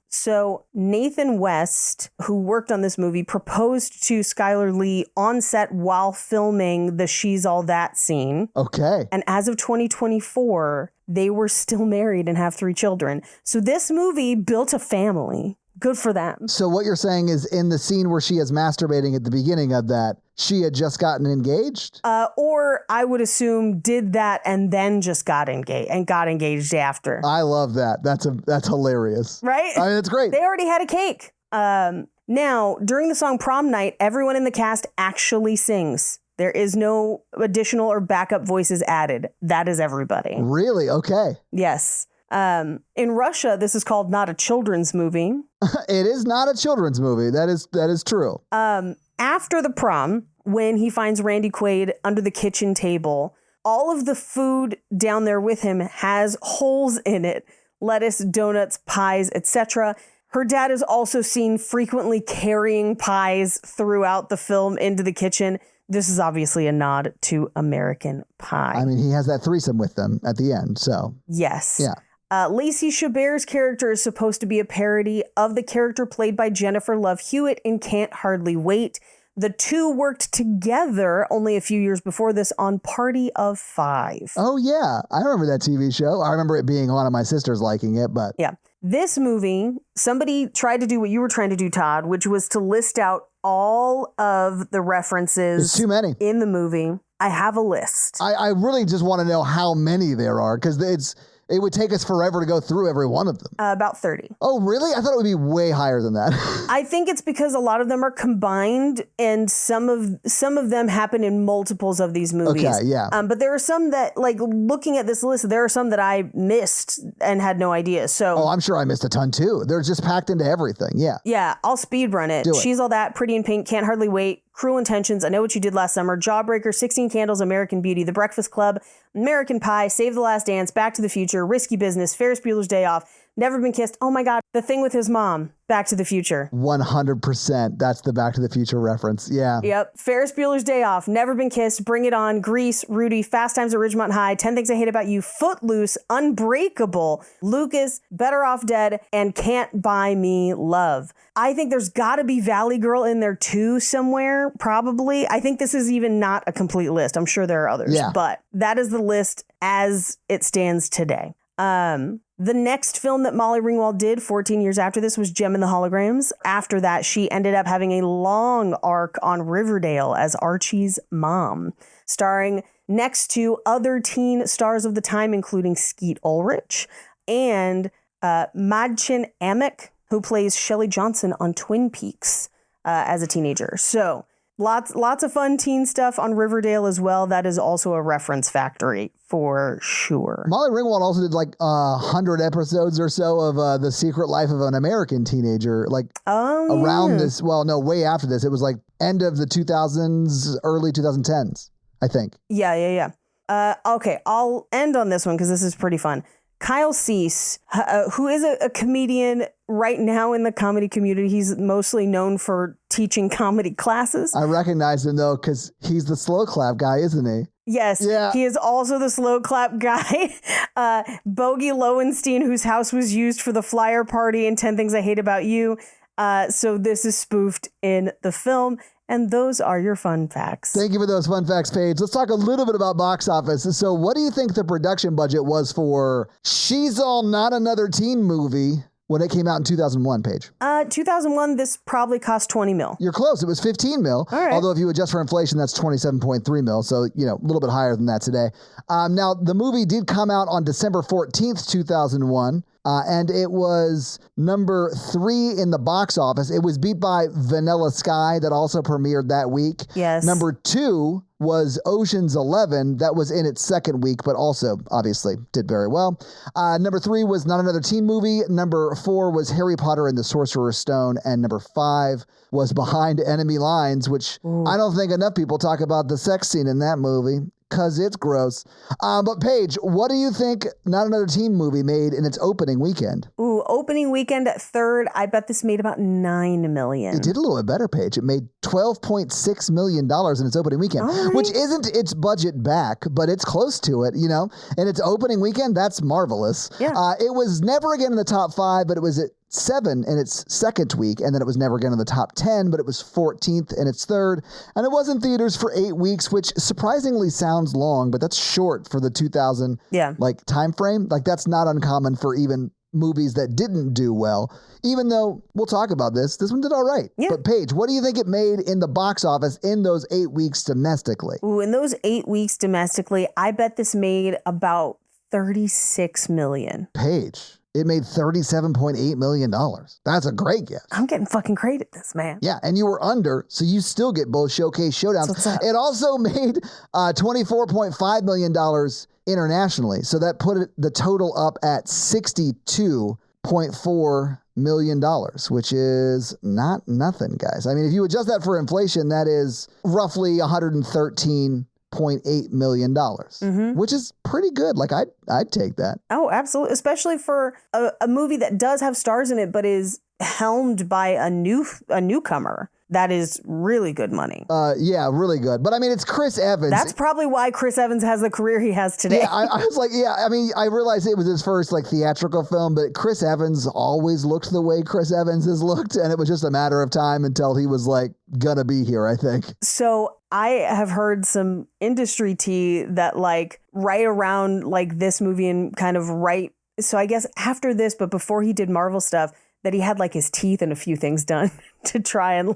So Nathan West, who worked on this movie, proposed to Skylar Lee on set while filming the She's All That scene. Okay. And as of 2024, they were still married and have 3 children. So this movie built a family. Good for them. So what you're saying is in the scene where she is masturbating at the beginning of that, she had just gotten engaged? Or I would assume did that and then just got engaged after. I love that. That's hilarious. Right? I mean, it's great. They already had a cake. Now, during the song Prom Night, everyone in the cast actually sings. There is no additional or backup voices added. That is everybody. Really? Okay. Yes. In Russia, this is called Not a Children's Movie. It is not a children's movie. That is true. After the prom, when he finds Randy Quaid under the kitchen table, all of the food down there with him has holes in it. Lettuce, donuts, pies, etc. Her dad is also seen frequently carrying pies throughout the film into the kitchen. This is obviously a nod to American Pie. I mean, he has that threesome with them at the end, so. Yes. Yeah. Lacey Chabert's character is supposed to be a parody of the character played by Jennifer Love Hewitt in Can't Hardly Wait. The two worked together only a few years before this on Party of Five. Oh, yeah. I remember that TV show. I remember it being on and my sisters liking it, but. Yeah. This movie, somebody tried to do what you were trying to do, Todd, which was to list out all of the references. It's too many. In the movie. I have a list. I really just want to know how many there are, because it would take us forever to go through every one of them. About 30. Oh, really? I thought it would be way higher than that. I think it's because a lot of them are combined, and some of them happen in multiples of these movies. Okay, yeah. But there are some that, like, looking at this list, there are some that I missed and had no idea. So, oh, I'm sure I missed a ton too. They're just packed into everything. Yeah. Yeah, I'll speed run it. Do it. She's All That, Pretty in Pink, Can't Hardly Wait, Cruel Intentions, I Know What You Did Last Summer, Jawbreaker, 16 Candles, American Beauty, The Breakfast Club, American Pie, Save the Last Dance, Back to the Future, Risky Business, Ferris Bueller's Day Off, Never Been Kissed. Oh my God, The Thing with His Mom, Back to the Future. 100%. That's the Back to the Future reference. Yeah. Yep. Ferris Bueller's Day Off, Never Been Kissed, Bring It On, Grease, Rudy, Fast Times at Ridgemont High, 10 Things I Hate About You, Footloose, Unbreakable, Lucas, Better Off Dead, and Can't Buy Me Love. I think there's got to be Valley Girl in there too somewhere, probably. I think this is even not a complete list. I'm sure there are others, but that is the list as it stands today. The next film that Molly Ringwald did 14 years after this was Gem and the Holograms. After that, she ended up having a long arc on Riverdale as Archie's mom, starring next to other teen stars of the time, including Skeet Ulrich and Madchen Amick, who plays Shelley Johnson on Twin Peaks as a teenager. So lots of fun teen stuff on Riverdale as well. That is also a reference factory for sure. Molly Ringwald also did like 100 episodes or so of The Secret Life of an American Teenager, like around this. Well, no, way after this. It was like end of the 2000s, early 2010s, I think. Yeah. Okay, I'll end on this one because this is pretty fun. Kyle Cease, who is a comedian right now in the comedy community. He's mostly known for teaching comedy classes. I recognize him, though, because he's the slow clap guy, isn't he? Yes, yeah. He is also the slow clap guy. Bogey Lowenstein, whose house was used for the flyer party in 10 Things I Hate About You. So this is spoofed in the film. And those are your fun facts. Thank you for those fun facts, Paige. Let's talk a little bit about box office. So what do you think the production budget was for She's All Not Another Teen Movie when it came out in 2001, Paige? 2001, this probably cost 20 mil. You're close. It was 15 mil. All right. Although if you adjust for inflation, that's 27.3 mil. So, a little bit higher than that today. Now, the movie did come out on December 14th, 2001. and it was number 3 in the box office. It was beat by Vanilla Sky that also premiered that week. Yes. Number 2 was Ocean's 11. That was in its second week, but also obviously did very well. Number 3 was Not Another Teen Movie. Number 4 was Harry Potter and the Sorcerer's Stone. And number 5 was Behind Enemy Lines, which I don't think enough people talk about the sex scene in that movie, because it's gross. But Paige, what do you think Not Another Teen Movie made in its opening weekend? Ooh, opening weekend at third, I bet this made about $9 million. It did a little bit better, Paige. It made $12.6 million in its opening weekend, which isn't its budget back, but it's close to it, And its opening weekend, that's marvelous. Yeah. It was never again in the top 5, but it was at 7 in its second week, and then it was never again in the top 10, but it was 14th in its third, and it was in theaters for 8 weeks, which surprisingly sounds long, but that's short for the 2000 time frame. Like, that's not uncommon for even movies that didn't do well, even though we'll talk about this one did all right. Yeah. But Paige, what do you think it made in the box office in those 8 weeks domestically? Ooh, in those 8 weeks domestically, I bet this made about $36 million. Paige, it made $37.8 million. That's a great guess. I'm getting fucking great at this, man. Yeah, and you were under, so you still get both Showcase Showdowns. It also made $24.5 million internationally, so that put the total up at $62.4 million, which is not nothing, guys. I mean, if you adjust that for inflation, that is roughly $113.8 million, which is pretty good. Like, I'd take that. Oh, absolutely. Especially for a movie that does have stars in it, but is helmed by a newcomer. That is really good money. Yeah, really good. But I mean, it's Chris Evans. That's probably why Chris Evans has the career he has today. Yeah, I was like, I mean, I realized it was his first theatrical film, but Chris Evans always looked the way Chris Evans has looked, and it was just a matter of time until he was gonna be here, I think. So I have heard some industry tea that right around this movie and kind of right. So I guess after this, but before he did Marvel stuff, that he had his teeth and a few things done to try and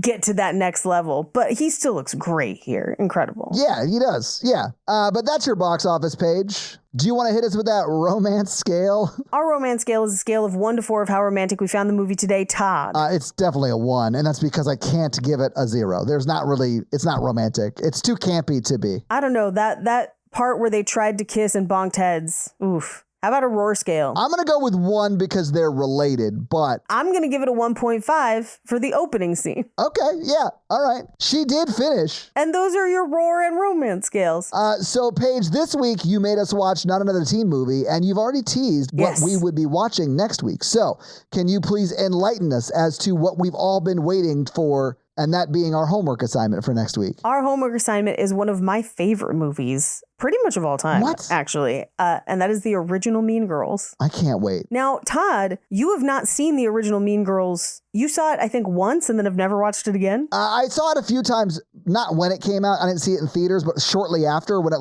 get to that next level. But he still looks great here. Incredible. Yeah, he does. Yeah. But that's your box office page. Do you want to hit us with that romance scale? Our romance scale is a scale of 1 to 4 of how romantic we found the movie today. Todd. It's definitely a 1, and that's because I can't give it a 0. It's not romantic. It's too campy to be. I don't know. That part where they tried to kiss and bonked heads. Oof. How about a roar scale? I'm going to go with 1 because they're related, but I'm going to give it a 1.5 for the opening scene. Okay, yeah, all right. She did finish. And those are your roar and romance scales. So, Paige, this week you made us watch Not Another Teen Movie, and you've already teased what we would be watching next week. So, can you please enlighten us as to what we've all been waiting for, and that being our homework assignment for next week? Our homework assignment is one of my favorite movies, pretty much of all time, actually. And that is the original Mean Girls. I can't wait. Now, Todd, you have not seen the original Mean Girls. You saw it, I think, once and then have never watched it again? I saw it a few times, not when it came out. I didn't see it in theaters, but shortly after when it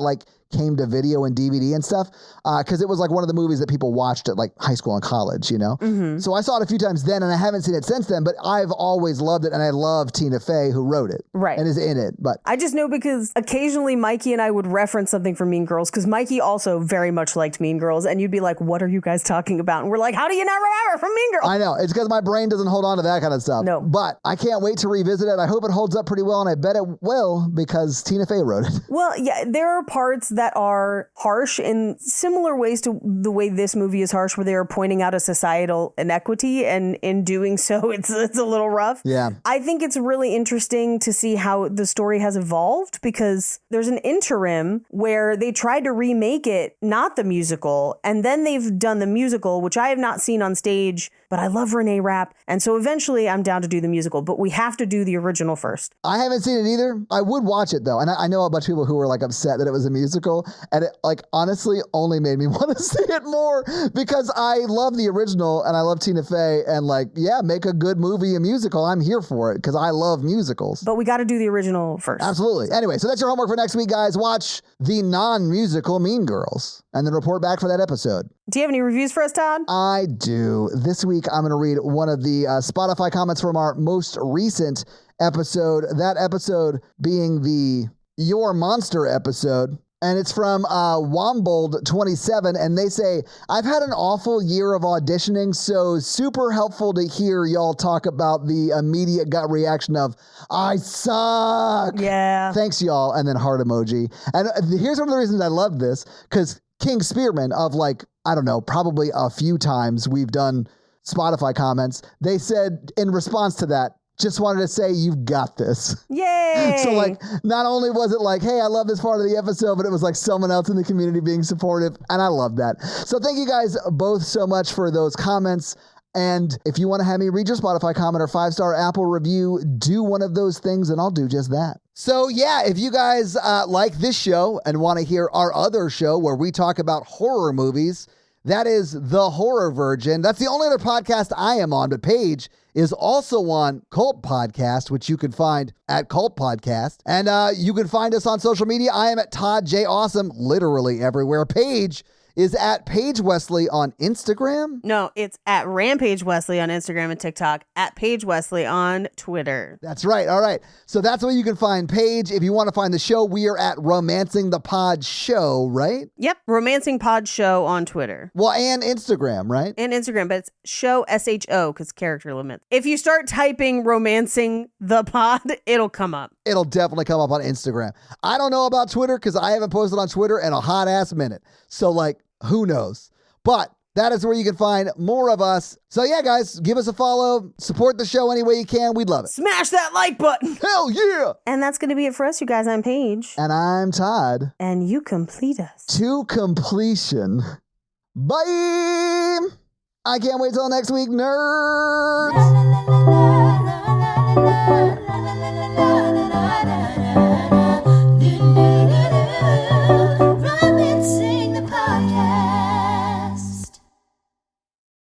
came to video and DVD and stuff, because it was one of the movies that people watched at high school and college, Mm-hmm. So I saw it a few times then, and I haven't seen it since then, but I've always loved it, and I love Tina Fey, who wrote it. Right. And is in it. But I just know because occasionally Mikey and I would reference something from Mean Girls, because Mikey also very much liked Mean Girls, and you'd be like, what are you guys talking about? And we're like, how do you not remember from Mean Girls? I know. It's because my brain doesn't hold on to that kind of stuff. No. But I can't wait to revisit it. I hope it holds up pretty well, and I bet it will because Tina Fey wrote it. Well, yeah, there are parts that are harsh in similar ways to the way this movie is harsh, where they are pointing out a societal inequity, and in doing so, it's a little rough. Yeah. I think it's really interesting to see how the story has evolved, because there's an interim where they tried to remake it, not the musical, and then they've done the musical, which I have not seen on stage, but I love Renee Rapp, and so eventually I'm down to do the musical, but we have to do the original first. I haven't seen it either. I would watch it though, and I know a bunch of people who were upset that it was a musical, and it honestly only made me want to see it more, because I love the original and I love Tina Fey, and make a good movie a musical. I'm here for it because I love musicals. But we got to do the original first. Absolutely. Anyway, so that's your homework for next week, guys. Watch the non-musical Mean Girls and then report back for that episode. Do you have any reviews for us, Todd? I do. This week, I'm going to read one of the Spotify comments from our most recent episode. That episode being the Your Monster episode. And it's from Wombold27, and they say, I've had an awful year of auditioning, so super helpful to hear y'all talk about the immediate gut reaction of, I suck. Yeah. Thanks, y'all. And then heart emoji. And here's one of the reasons I love this, because King Spearman of I don't know, probably a few times we've done Spotify comments, they said in response to that, just wanted to say you've got this. Yay! So not only was it hey, I love this part of the episode, but it was someone else in the community being supportive, and I love that. So thank you guys both so much for those comments. And if you want to have me read your Spotify comment or 5-star Apple review, do one of those things and I'll do just that. So yeah, if you guys like this show and want to hear our other show where we talk about horror movies, that is The Horror Virgin. That's the only other podcast I am on, but Paige is also on Cult Podcast, which you can find at Cult Podcast. And you can find us on social media. I am at Todd J. Awesome, literally everywhere. Paige is at Paige Wesley on Instagram. No, it's at Rampage Wesley on Instagram and TikTok, at Paige Wesley on Twitter. That's right. All right. So that's where you can find Paige. If you want to find the show, we are at Romancing the Pod Show, right? Yep. Romancing Pod Show on Twitter. Well, and Instagram, right? And Instagram, but it's show SHO because character limits. If you start typing Romancing the Pod, it'll come up. It'll definitely come up on Instagram. I don't know about Twitter because I haven't posted on Twitter in a hot ass minute. So who knows? But that is where you can find more of us. So yeah, guys, give us a follow. Support the show any way you can. We'd love it. Smash that like button. Hell yeah. And that's going to be it for us, you guys. I'm Paige. And I'm Todd. And you complete us. To completion. Bye. I can't wait till next week, nerds.